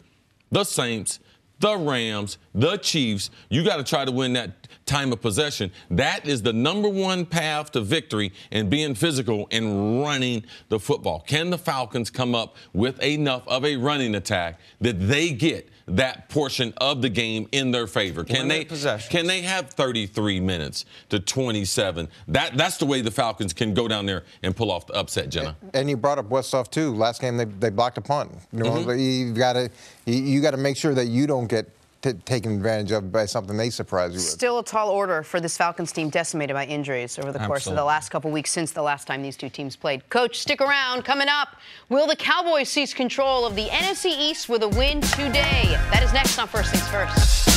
the Saints, the Rams, the Chiefs, you got to try to win that time of possession. That is the number one path to victory in being physical and running the football. Can the Falcons come up with enough of a running attack that they get that portion of the game in their favor? Can they have 33 minutes to 27? That's the way the Falcons can go down there and pull off the upset, Jenna. And you brought up Westhoff too. Last game they blocked a punt. You know, you got to make sure that you don't get taken advantage of by something they surprise you with. Still a tall order for this Falcons team, decimated by injuries over the course of the last couple weeks since the last time these two teams played. Coach, stick around. Coming up, will the Cowboys seize control of the NFC East with a win today? That is next on First Things First.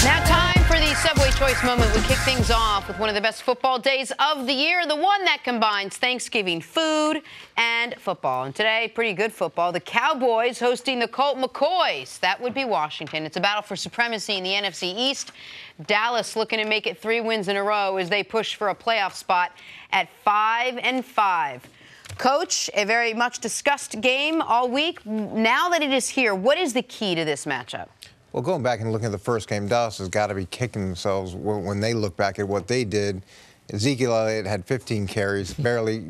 Now time for the Subway Choice moment. We kick things off with one of the best football days of the year, the one that combines Thanksgiving food and football. And today, pretty good football. The Cowboys hosting the Colt McCoys. That would be Washington. It's a battle for supremacy in the NFC East. Dallas looking to make it 3 wins in a row as they push for a playoff spot at 5-5. Coach, a very much discussed game all week. Now that it is here, what is the key to this matchup? Well, going back and looking at the first game, Dallas has got to be kicking themselves when they look back at what they did. Ezekiel Elliott had 15 carries, barely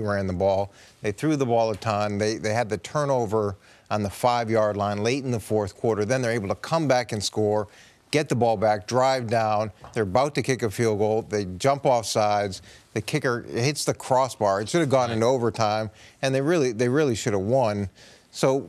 ran the ball. They threw the ball a ton. They had the turnover on the 5-yard line late in the fourth quarter. Then they're able to come back and score, get the ball back, drive down. They're about to kick a field goal. They jump off sides. The kicker hits the crossbar. It should have gone into overtime, and they really should have won. So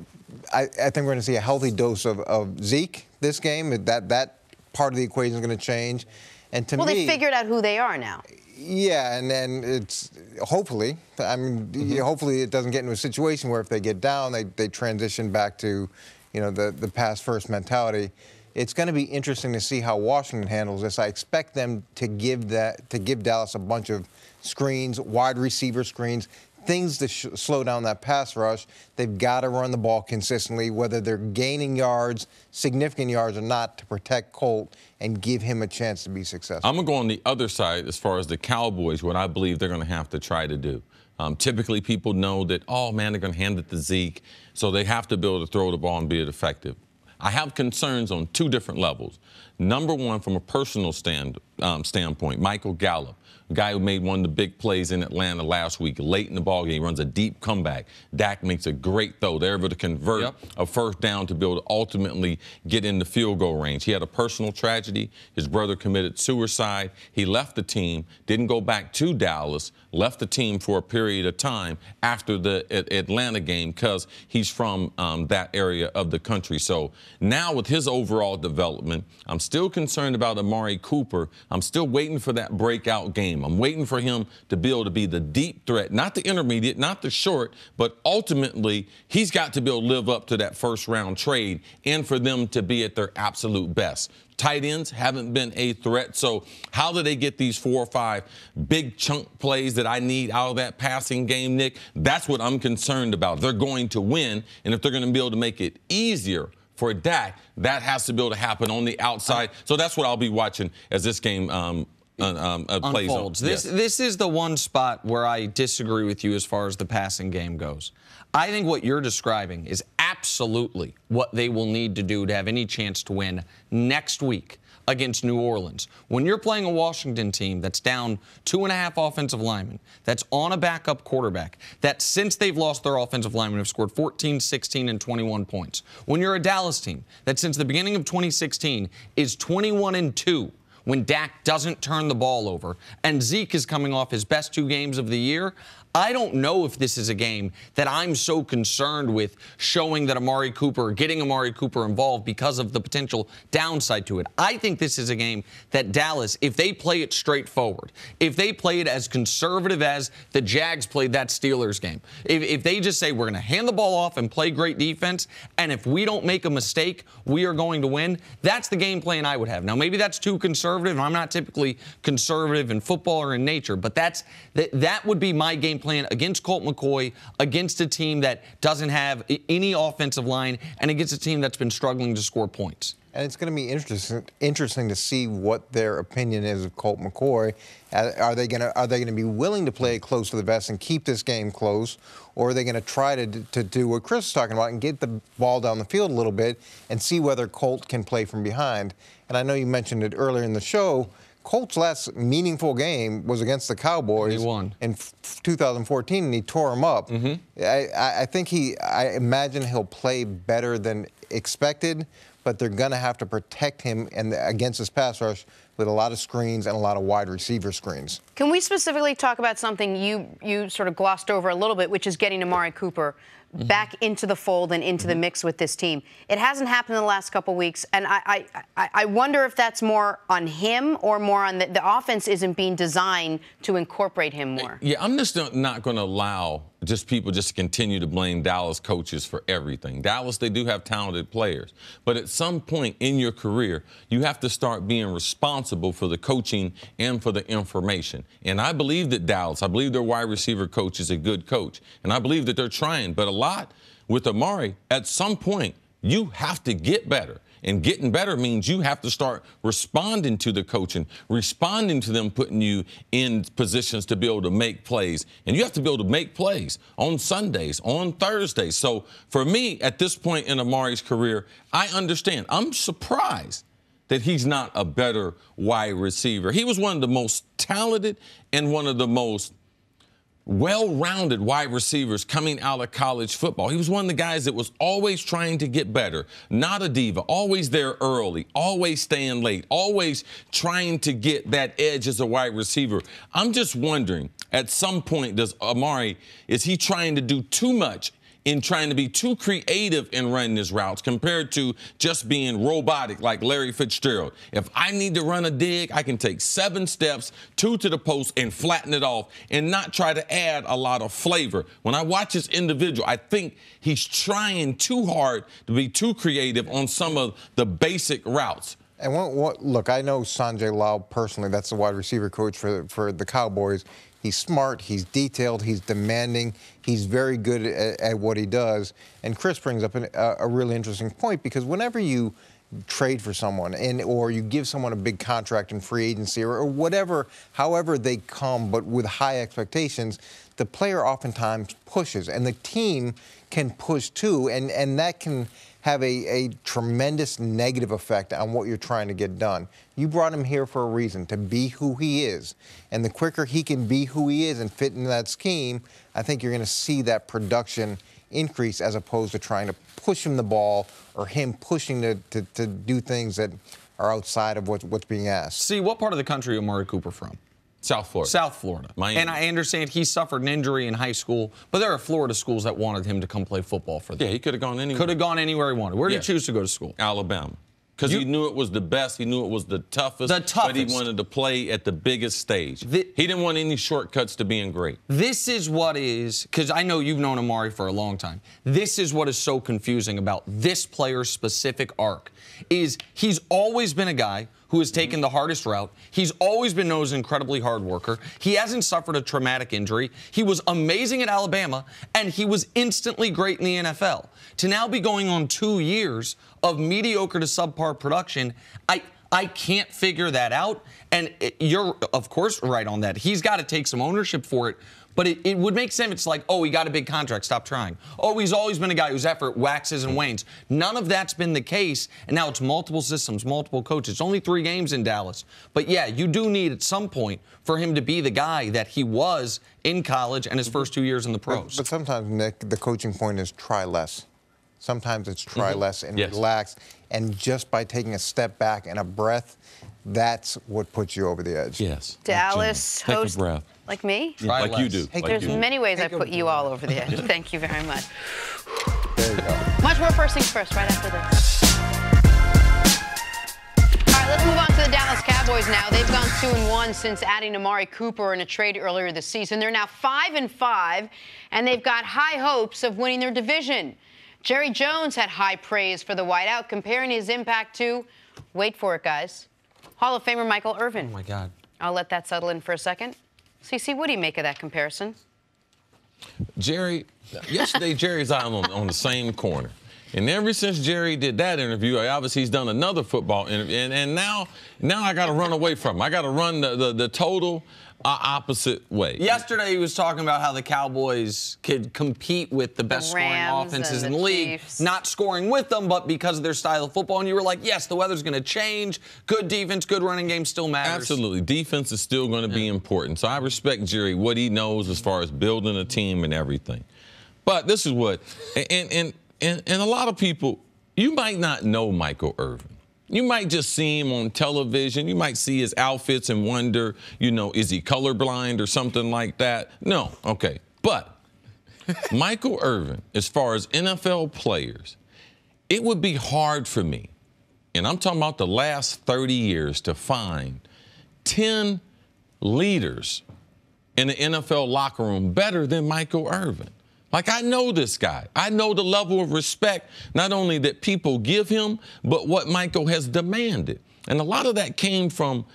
I think we're going to see a healthy dose of Zeke this game. That part of the equation is going to change. And to me, they figured out who they are now. Yeah, and then it's hopefully. I mean, hopefully it doesn't get into a situation where if they get down, they transition back to, the pass first mentality. It's going to be interesting to see how Washington handles this. I expect them to give Dallas a bunch of screens, wide receiver screens, things to slow down that pass rush. They've got to run the ball consistently, whether they're gaining yards, significant yards or not, to protect Colt and give him a chance to be successful. I'm going to go on the other side as far as the Cowboys, what I believe they're going to have to try to do. Typically, people know that, oh, man, they're going to hand it to Zeke, so they have to be able to throw the ball and be effective. I have concerns on 2 different levels. Number one, from a personal standpoint, Michael Gallup, a guy who made one of the big plays in Atlanta last week, late in the ballgame, runs a deep comeback. Dak makes a great throw. They're able to convert a first down to be able to ultimately get in the field goal range. He had a personal tragedy. His brother committed suicide. He left the team, didn't go back to Dallas, left the team for a period of time after the Atlanta game because he's from that area of the country. So now with his overall development, I'm still concerned about Amari Cooper. I'm still waiting for that breakout game. I'm waiting for him to be able to be the deep threat, not the intermediate, not the short, but ultimately he's got to be able to live up to that first-round trade and for them to be at their absolute best. Tight ends haven't been a threat, so how do they get these 4 or 5 big chunk plays that I need out of that passing game, Nick? That's what I'm concerned about. They're going to win, and if they're going to be able to make it easier for Dak, that has to be able to happen on the outside. So that's what I'll be watching as this game plays unfolds. on. This is the one spot where I disagree with you as far as the passing game goes. I think what you're describing is absolutely what they will need to do to have any chance to win next week against New Orleans. When you're playing a Washington team that's down 2.5 offensive linemen, that's on a backup quarterback, that since they've lost their offensive linemen have scored 14, 16, and 21 points. When you're a Dallas team that since the beginning of 2016 is 21-2, when Dak doesn't turn the ball over, and Zeke is coming off his best 2 games of the year, I don't know if this is a game that I'm so concerned with showing that getting Amari Cooper involved because of the potential downside to it. I think this is a game that Dallas, if they play it straightforward, if they play it as conservative as the Jags played that Steelers game, if they just say we're going to hand the ball off and play great defense, and if we don't make a mistake, we are going to win, that's the game plan I would have. Now, maybe that's too conservative, and I'm not typically conservative in football or in nature, but that would be my game plan against Colt McCoy, against a team that doesn't have any offensive line, and against a team that's been struggling to score points. and it's going to be interesting to see what their opinion is of Colt McCoy. Are they going to be willing to play it close to the vest and keep this game close, or are they going to try to do what Cris is talking about and get the ball down the field a little bit and see whether Colt can play from behind? And I know you mentioned it earlier in the show. Colt's last meaningful game was against the Cowboys in 2014, and he tore him up. I imagine he'll play better than expected, but they're going to have to protect him against his pass rush with a lot of screens and a lot of wide receiver screens. Can we specifically talk about something you sort of glossed over a little bit, which is getting Amari Cooper back into the fold and into the mix with this team? It hasn't happened in the last couple weeks, and I wonder if that's more on him or more on the offense isn't being designed to incorporate him more. Yeah, I'm just not going to allow people to continue to blame Dallas coaches for everything. Dallas, they do have talented players. But at some point in your career, you have to start being responsible for the coaching and for the information. And I believe that Dallas, I believe their wide receiver coach is a good coach. And I believe that they're trying. But a lot with Amari, at some point, you have to get better. And getting better means you have to start responding to the coaching, responding to them putting you in positions to be able to make plays. And you have to be able to make plays on Sundays, on Thursdays. So for me, at this point in Amari's career, I understand. I'm surprised that he's not a better wide receiver. He was one of the most talented and one of the most well-rounded wide receivers coming out of college football. He was one of the guys that was always trying to get better, not a diva, always there early, always staying late, always trying to get that edge as a wide receiver. I'm just wondering, at some point, is he trying to do too much in trying to be too creative in running his routes compared to just being robotic like Larry Fitzgerald? If I need to run a dig, I can take 7 steps, 2 to the post, and flatten it off and not try to add a lot of flavor. When I watch this individual, I think he's trying too hard to be too creative on some of the basic routes. And look, I know Sanjay Lal personally. That's the wide receiver coach for the Cowboys. He's smart, he's detailed, he's demanding, he's very good at what he does. And Cris brings up a really interesting point, because whenever you trade for someone or you give someone a big contract in free agency or whatever, however they come, but with high expectations, the player oftentimes pushes, and the team can push too, and that can have a tremendous negative effect on what you're trying to get done. You brought him here for a reason, to be who he is. And the quicker he can be who he is and fit into that scheme, I think you're going to see that production increase, as opposed to trying to push him the ball or him pushing to do things that are outside of what's being asked. See, what part of the country is Amari Cooper from? South Florida. South Florida. Miami. And I understand he suffered an injury in high school, but there are Florida schools that wanted him to come play football for them. Yeah, he could have gone anywhere. Could have gone anywhere he wanted. Where did he choose to go to school? Alabama. Because he knew it was the best. He knew it was the toughest. But he wanted to play at the biggest stage. He didn't want any shortcuts to being great. This is what is, because I know you've known Amari for a long time. This is what is so confusing about this player's specific arc, is he's always been a guy who has taken the hardest route. He's always been known as an incredibly hard worker. He hasn't suffered a traumatic injury. He was amazing at Alabama, and he was instantly great in the NFL. To now be going on 2 years of mediocre to subpar production, I can't figure that out. And you're, of course, right on that. He's got to take some ownership for it. But it would make sense. It's like, oh, he got a big contract, stop trying. Oh, he's always been a guy whose effort waxes and wanes. None of that's been the case, and now it's multiple systems, multiple coaches. It's only 3 games in Dallas. But, yeah, you do need at some point for him to be the guy that he was in college and his first 2 years in the pros. But sometimes, Nick, the coaching point is try less. Sometimes it's try less and relax. And just by taking a step back and a breath, that's what puts you over the edge. Yes. Dallas host like me? Yeah, like you do. There's many ways I put you all over the edge. Thank you very much. There you go. Much more First Things First right after this. All right, let's move on to the Dallas Cowboys now. They've gone 2-1 since adding Amari Cooper in a trade earlier this season. They're now 5-5, and they've got high hopes of winning their division. Jerry Jones had high praise for the wideout, comparing his impact to, wait for it, guys, Hall of Famer Michael Irvin. Oh, my God. I'll let that settle in for a second. CC, what do you make of that comparison? Yesterday, Jerry's out on the same corner. And ever since Jerry did that interview, obviously he's done another football interview. And now I got to run away from him. I got to run the total opposite way. Yesterday he was talking about how the Cowboys could compete with the best scoring offenses in the league, not scoring with them, but because of their style of football. And you were like, yes, the weather's going to change. Good defense, good running game still matters. Absolutely. Defense is still going to be important. So I respect Jerry, what he knows as far as building a team and everything. But this is what, and a lot of people, you might not know Michael Irvin. You might just see him on television. You might see his outfits and wonder, is he colorblind or something like that? No, okay. But Michael Irvin, as far as NFL players, it would be hard for me, and I'm talking about the last 30 years, to find 10 leaders in the NFL locker room better than Michael Irvin. Like, I know this guy. I know the level of respect, not only that people give him, but what Michael has demanded. And a lot of that came from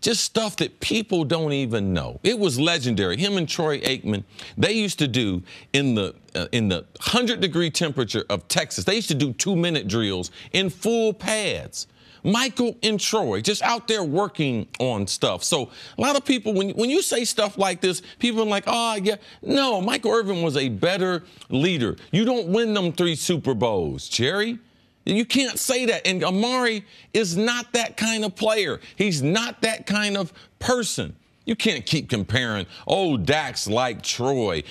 just stuff that people don't even know. It was legendary. Him and Troy Aikman, they used to do in the 100-degree temperature of Texas, they used to do 2-minute drills in full pads. Michael and Troy just out there working on stuff. So a lot of people, when you say stuff like this, people are like, oh, yeah. No, Michael Irvin was a better leader. You don't win them 3 Super Bowls, Jerry. You can't say that. And Amari is not that kind of player. He's not that kind of person. You can't keep comparing, Dak's like Troy,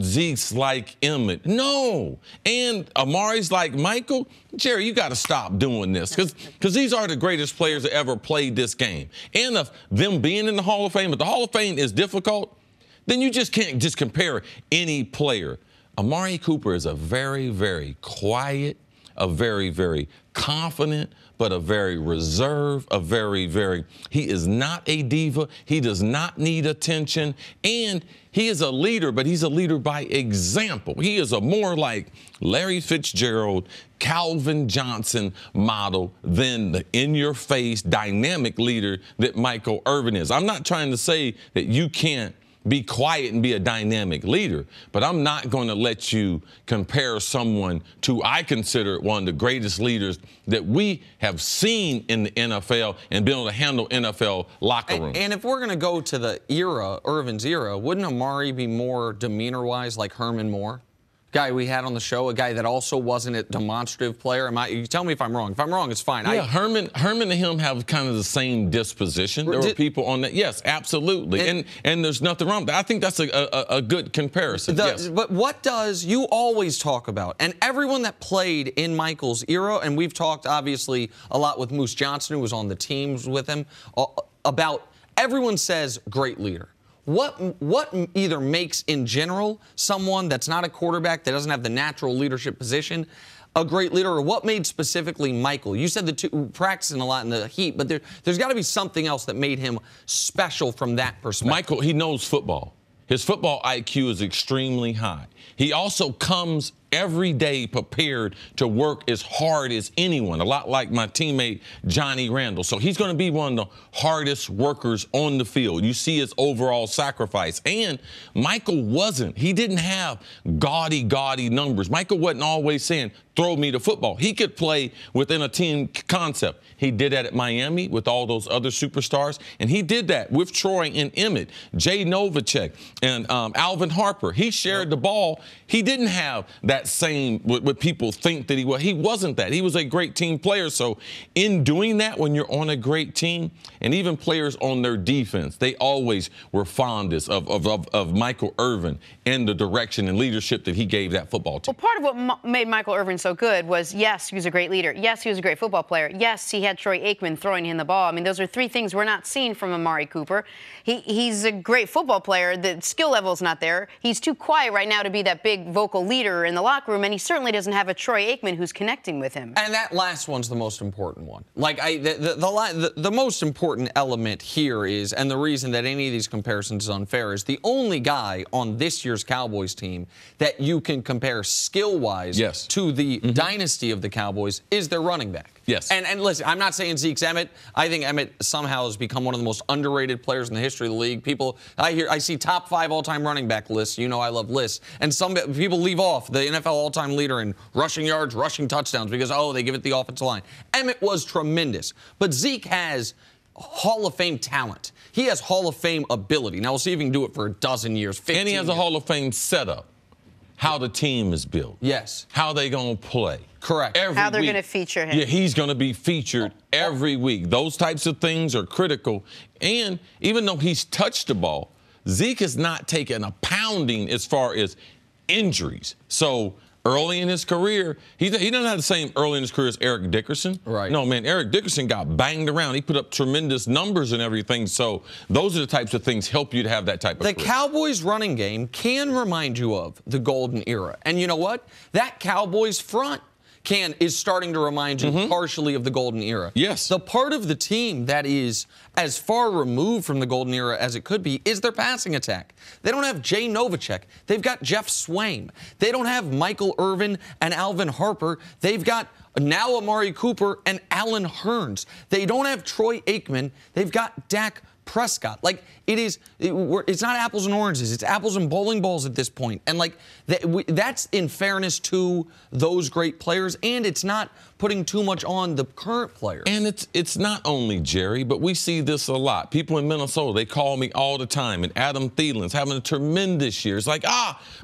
Zeke's like Emmett. No. And Amari's like Michael. Jerry, you got to stop doing this because these are the greatest players that ever played this game. And of them being in the Hall of Fame, if the Hall of Fame is difficult, then you just can't just compare any player. Amari Cooper is a very, very quiet, a very, very confident, but a very reserved, he is not a diva. He does not need attention. And he is a leader, but he's a leader by example. He is a more like Larry Fitzgerald, Calvin Johnson model than the in-your-face dynamic leader that Michael Irvin is. I'm not trying to say that you can't be quiet and be a dynamic leader, but I'm not going to let you compare someone to, I consider, one of the greatest leaders that we have seen in the NFL and been able to handle NFL locker rooms. And if we're going to go to the era, Irvin's era, wouldn't Amari be more demeanor-wise like Herman Moore? Guy we had on the show, a guy that also wasn't a demonstrative player. You tell me if I'm wrong. If I'm wrong, it's fine. Yeah, Herman and him have kind of the same disposition. There were people on that. Yes, absolutely. And there's nothing wrong with that. I think that's a good comparison. Yes. But what does you always talk about, and everyone that played in Michael's era, and we've talked obviously a lot with Moose Johnson, who was on the teams with him, about everyone says great leader. What either makes, in general, someone that's not a quarterback, that doesn't have the natural leadership position, a great leader, or what made specifically Michael? You said the two practicing a lot in the heat, but there's got to be something else that made him special from that perspective. Michael, he knows football. His football IQ is extremely high. He also comes every day prepared to work as hard as anyone, a lot like my teammate Johnny Randall. So he's going to be one of the hardest workers on the field. You see his overall sacrifice. And Michael wasn't. He didn't have gaudy numbers. Michael wasn't always saying, throw me the football. He could play within a team concept. He did that at Miami with all those other superstars, and he did that with Troy and Emmett, Jay Novacek, and Alvin Harper. He shared the ball. He didn't have that same, what people think that he was. He wasn't that. He was a great team player. So in doing that, when you're on a great team, and even players on their defense, they always were fondest of Michael Irvin and the direction and leadership that he gave that football team. Well, part of what made Michael Irvin so good was, yes, he was a great leader. Yes, he was a great football player. Yes, he had Troy Aikman throwing him the ball. I mean, those are 3 things we're not seeing from Amari Cooper. He's a great football player. The skill level is not there. He's too quiet right now to be that big vocal leader in the locker room, and he certainly doesn't have a Troy Aikman who's connecting with him. And that last one's the most important one. Like, the most important element here is, and the reason that any of these comparisons is unfair, is the only guy on this year's Cowboys team that you can compare skill-wise to the dynasty of the Cowboys is their running back. Yes. And listen, I'm not saying Zeke's Emmett. I think Emmett somehow has become one of the most underrated players in the history of the league. I see top 5 all-time running back lists. You know I love lists. And some people leave off the NFL all-time leader in rushing yards, rushing touchdowns because, they give it the offensive line. Emmett was tremendous. But Zeke has Hall of Fame talent. He has Hall of Fame ability. Now, we'll see if he can do it for a dozen years, 15 And he has a Hall of Fame setup. How the team is built. Yes. How they going to play. Correct. How they're going to feature him. Yeah, he's going to be featured every week. Those types of things are critical. And even though he's touched the ball, Zeke has not taken a pounding as far as injuries. So early in his career, he doesn't have the same early in his career as Eric Dickerson. Right. No, man, Eric Dickerson got banged around. He put up tremendous numbers and everything. So those are the types of things help you to have that type of The career. Cowboys running game can remind you of the golden era. And you know what? That Cowboys front is starting to remind you partially of the golden era. Yes. The part of the team that is as far removed from the golden era as it could be is their passing attack. They don't have Jay Novacek. They've got Jeff Swaim. They don't have Michael Irvin and Alvin Harper. They've got now Amari Cooper and Allen Hurns. They don't have Troy Aikman. They've got Dak Prescott. Like, it's not apples and oranges. It's apples and bowling balls at this point. And, like, that's in fairness to those great players, and it's not putting too much on the current players. And it's not only Jerry, but we see this a lot. People in Minnesota, they call me all the time, and Adam Thielen's having a tremendous year. It's like,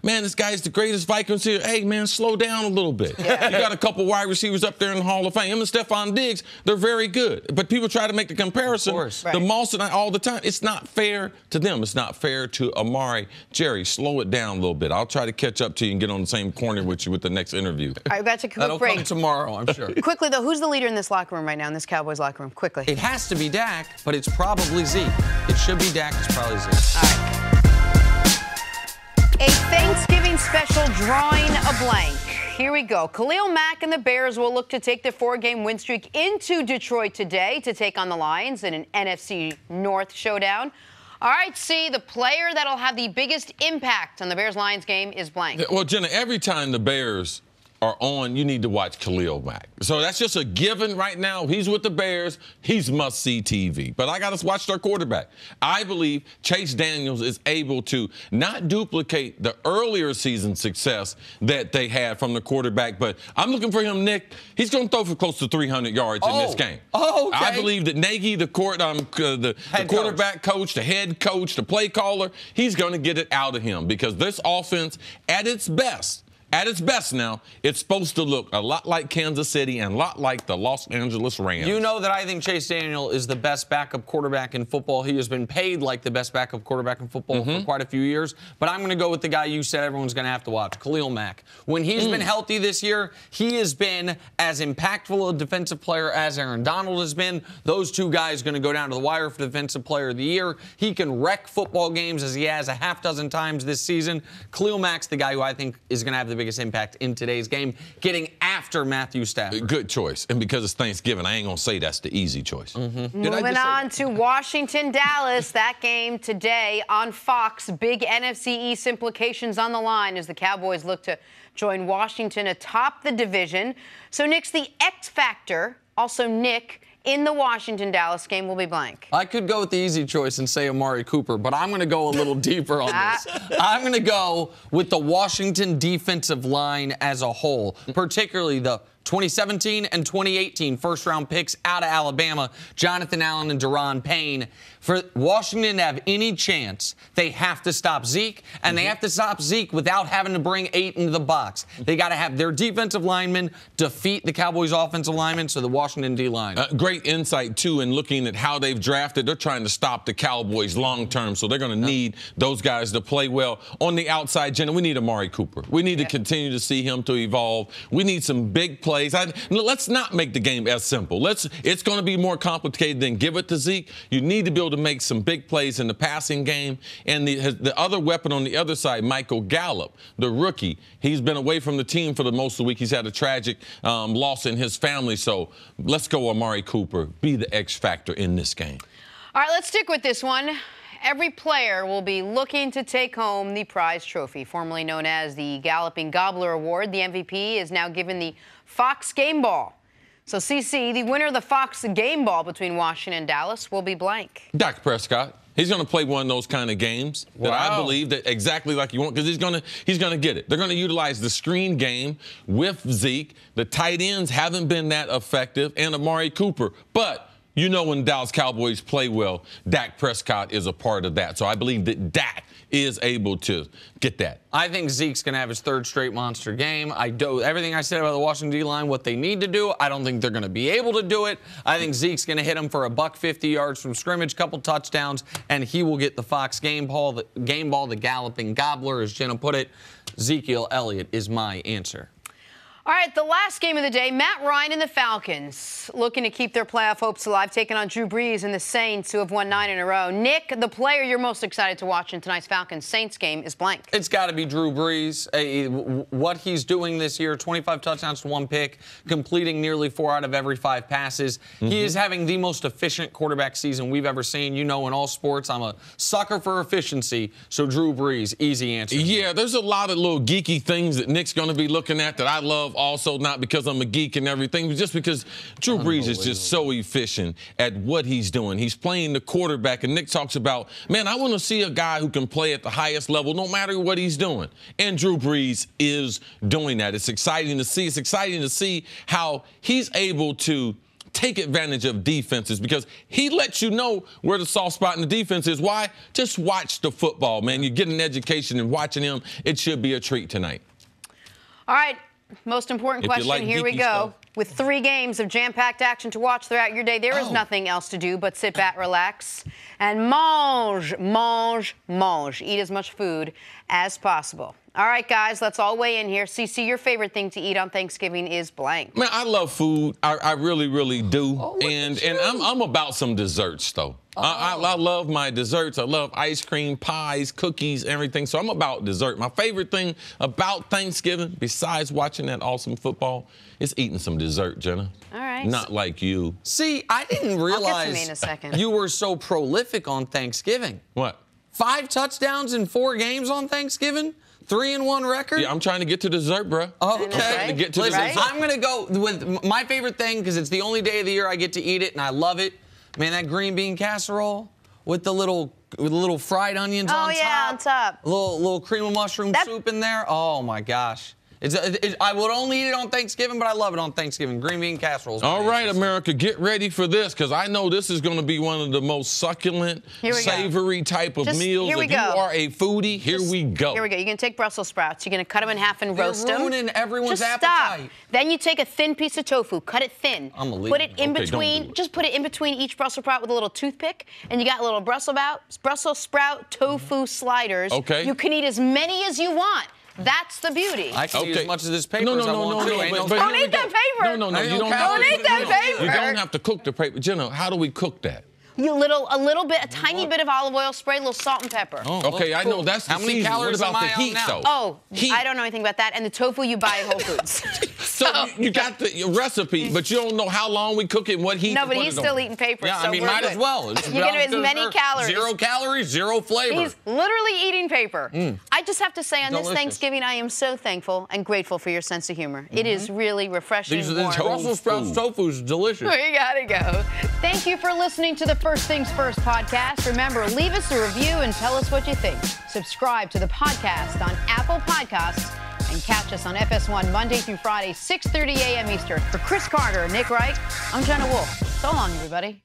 man, this guy's the greatest Vikings here. Hey, man, slow down a little bit. Yeah. You got a couple wide receivers up there in the Hall of Fame. Him and Stephon Diggs, they're very good. But people try to make the comparison. Of course. Right. The Moss and I all the time. It's not fair to them. It's not fair to Amari. Jerry, slow it down a little bit. I'll try to catch up to you and get on the same corner with you with the next interview. All right, we've got to take a quick That'll break. come tomorrow, I'm sure. Quickly, though, who's the leader in this locker room right now, in this Cowboys locker room? Quickly. It has to be Dak, but it's probably Zeke. It should be Dak. It's probably Zeke. All right. A Thanksgiving special drawing a blank. Here we go. Khalil Mack and the Bears will look to take the 4-game win streak into Detroit today to take on the Lions in an NFC North showdown. All right, see, the player that'll have the biggest impact on the Bears-Lions game is blank. Well, Jenna, every time the Bears are on, you need to watch Khalil Mack. So that's just a given right now. He's with the Bears. He's must-see TV. But I got to watch their quarterback. I believe Chase Daniels is able to not duplicate the earlier season success that they had from the quarterback, but I'm looking for him, Nick. He's going to throw for close to 300 yards in this game. Oh, okay. I believe that Nagy, the quarterback coach, the head coach, the play caller, he's going to get it out of him because this offense, at its best now, it's supposed to look a lot like Kansas City and a lot like the Los Angeles Rams. You know that I think Chase Daniel is the best backup quarterback in football. He has been paid like the best backup quarterback in football for quite a few years. But I'm going to go with the guy you said everyone's going to have to watch, Khalil Mack. When he's been healthy this year, he has been as impactful a defensive player as Aaron Donald has been. Those two guys are going to go down to the wire for Defensive Player of the Year. He can wreck football games as he has a half dozen times this season. Khalil Mack's the guy who I think is going to have the biggest impact in today's game, getting after Matthew Stafford. Good choice. And because it's Thanksgiving, I ain't going to say that's the easy choice. Moving on to Washington, Dallas. That game today on Fox. Big NFC East implications on the line as the Cowboys look to join Washington atop the division. So, Nick's the X factor. Also, Nick, in the Washington-Dallas game will be blank. I could go with the easy choice and say Amari Cooper, but I'm going to go a little deeper on this. I'm going to go with the Washington defensive line as a whole, particularly the 2017 and 2018 first-round picks out of Alabama, Jonathan Allen and Daron Payne. For Washington to have any chance, they have to stop Zeke, and they have to stop Zeke without having to bring 8 into the box. They got to have their defensive linemen defeat the Cowboys' offensive linemen, so the Washington D-line. Great insight, too, in looking at how they've drafted. They're trying to stop the Cowboys long-term, so they're going to need those guys to play well. On the outside, Jenna, we need Amari Cooper. We need to continue to see him to evolve. We need some big plays. Let's not make the game as simple. It's going to be more complicated than give it to Zeke. You need to be able to make some big plays in the passing game. And the other weapon on the other side, Michael Gallup, the rookie, he's been away from the team for the most of the week. He's had a tragic loss in his family. So let's go Amari Cooper, be the X factor in this game. All right, let's stick with this one. Every player will be looking to take home the prize trophy, formerly known as the Galloping Gobbler Award. The MVP is now given the Fox Game Ball. So, CC, the winner of the Fox Game Ball between Washington and Dallas will be blank. Dak Prescott. He's going to play one of those kind of games that I believe that exactly like you want, because he's going to get it. They're going to utilize the screen game with Zeke. The tight ends haven't been that effective, and Amari Cooper. But you know when Dallas Cowboys play well, Dak Prescott is a part of that. So I believe that Dak is able to get that. I think Zeke's going to have his third straight monster game. Everything I said about the Washington D-line, what they need to do, I don't think they're going to be able to do it. I think Zeke's going to hit him for $150 yards from scrimmage, couple touchdowns, and he will get the Fox game ball, the galloping gobbler, as Jenna put it. Ezekiel Elliott is my answer. All right, the last game of the day, Matt Ryan and the Falcons looking to keep their playoff hopes alive, taking on Drew Brees and the Saints, who have won 9 in a row. Nick, the player you're most excited to watch in tonight's Falcons-Saints game is blank. It's got to be Drew Brees. What he's doing this year, 25 touchdowns to 1 pick, completing nearly 4 out of every 5 passes. He is having the most efficient quarterback season we've ever seen. You know, in all sports, I'm a sucker for efficiency, so Drew Brees, easy answer. Yeah, there's a lot of little geeky things that Nick's going to be looking at that I love also, not because I'm a geek and everything, but just because Drew Brees is just so efficient at what he's doing. He's playing the quarterback, and Nick talks about, man, I want to see a guy who can play at the highest level no matter what he's doing. And Drew Brees is doing that. It's exciting to see. It's exciting to see how he's able to take advantage of defenses, because he lets you know where the soft spot in the defense is. Why? Just watch the football, man. You get an education in watching him. It should be a treat tonight. All right. Most important question, like here we go. stuff. With 3 games of jam-packed action to watch throughout your day, there is nothing else to do but sit back, relax, and mange. Eat as much food as possible. All right, guys, let's all weigh in here. CC, your favorite thing to eat on Thanksgiving is blank. Man, I love food. I really, really do. And I'm about some desserts, though. I love my desserts. I love ice cream, pies, cookies, everything. So I'm about dessert. My favorite thing about Thanksgiving, besides watching that awesome football, is eating some dessert, Jenna. All right. Not like you. See, I didn't realize I'll get to me in a second. You were so prolific on Thanksgiving. What? 5 touchdowns in 4 games on Thanksgiving? 3-1 record? Yeah, I'm trying to get to dessert, bro. Oh, okay. I'm trying to get to dessert. I'm going to go with my favorite thing, because it's the only day of the year I get to eat it, and I love it. Man, that green bean casserole with the little fried onions on top. Oh, yeah, on top. A little cream of mushroom soup in there. Oh, my gosh. I would only eat it on Thanksgiving, but I love it on Thanksgiving. Green bean casseroles. All right, America, get ready for this, because I know this is going to be one of the most succulent, savory type of meals. Here we if go. you are a foodie, here we go. Here we go. You're going to take Brussels sprouts. You're going to cut them in half and roast them. You're ruining everyone's Just appetite. Stop. Then you take a thin piece of tofu, cut it thin. Put it in between. Just put it in between each Brussels sprout with a little toothpick, and you got a little Brussels sprout tofu sliders. Okay. You can eat as many as you want. That's the beauty. I can eat as much of this paper as I want to. Don't eat that paper. No, you don't eat that paper. You don't have to cook the paper. Jenna, how do we cook that? A tiny bit of olive oil spray, a little salt and pepper. Oh, okay, I know that's the How many season. calories What about am the I on heat, now? though? Oh, Heat. I don't know anything about that. And the tofu you buy at Whole Foods. So you got the recipe, but you don't know how long we cook it and what heat. No, but he's still eating paper. Yeah, so I mean, we're might good. as well. You're going to as many calories. 0 calories, 0 flavor. He's literally eating paper. I just have to say, on Delicious. this Thanksgiving, I am so thankful and grateful for your sense of humor. It is really refreshing. These warm. Brussels sprouts tofu is delicious. We gotta go. Thank you for listening to the First Things First podcast. Remember, leave us a review and tell us what you think. Subscribe to the podcast on Apple Podcasts and catch us on FS1 Monday through Friday, 6:30 a.m. Eastern. For Cris Carter and Nick Wright, I'm Jenna Wolfe. So long, everybody.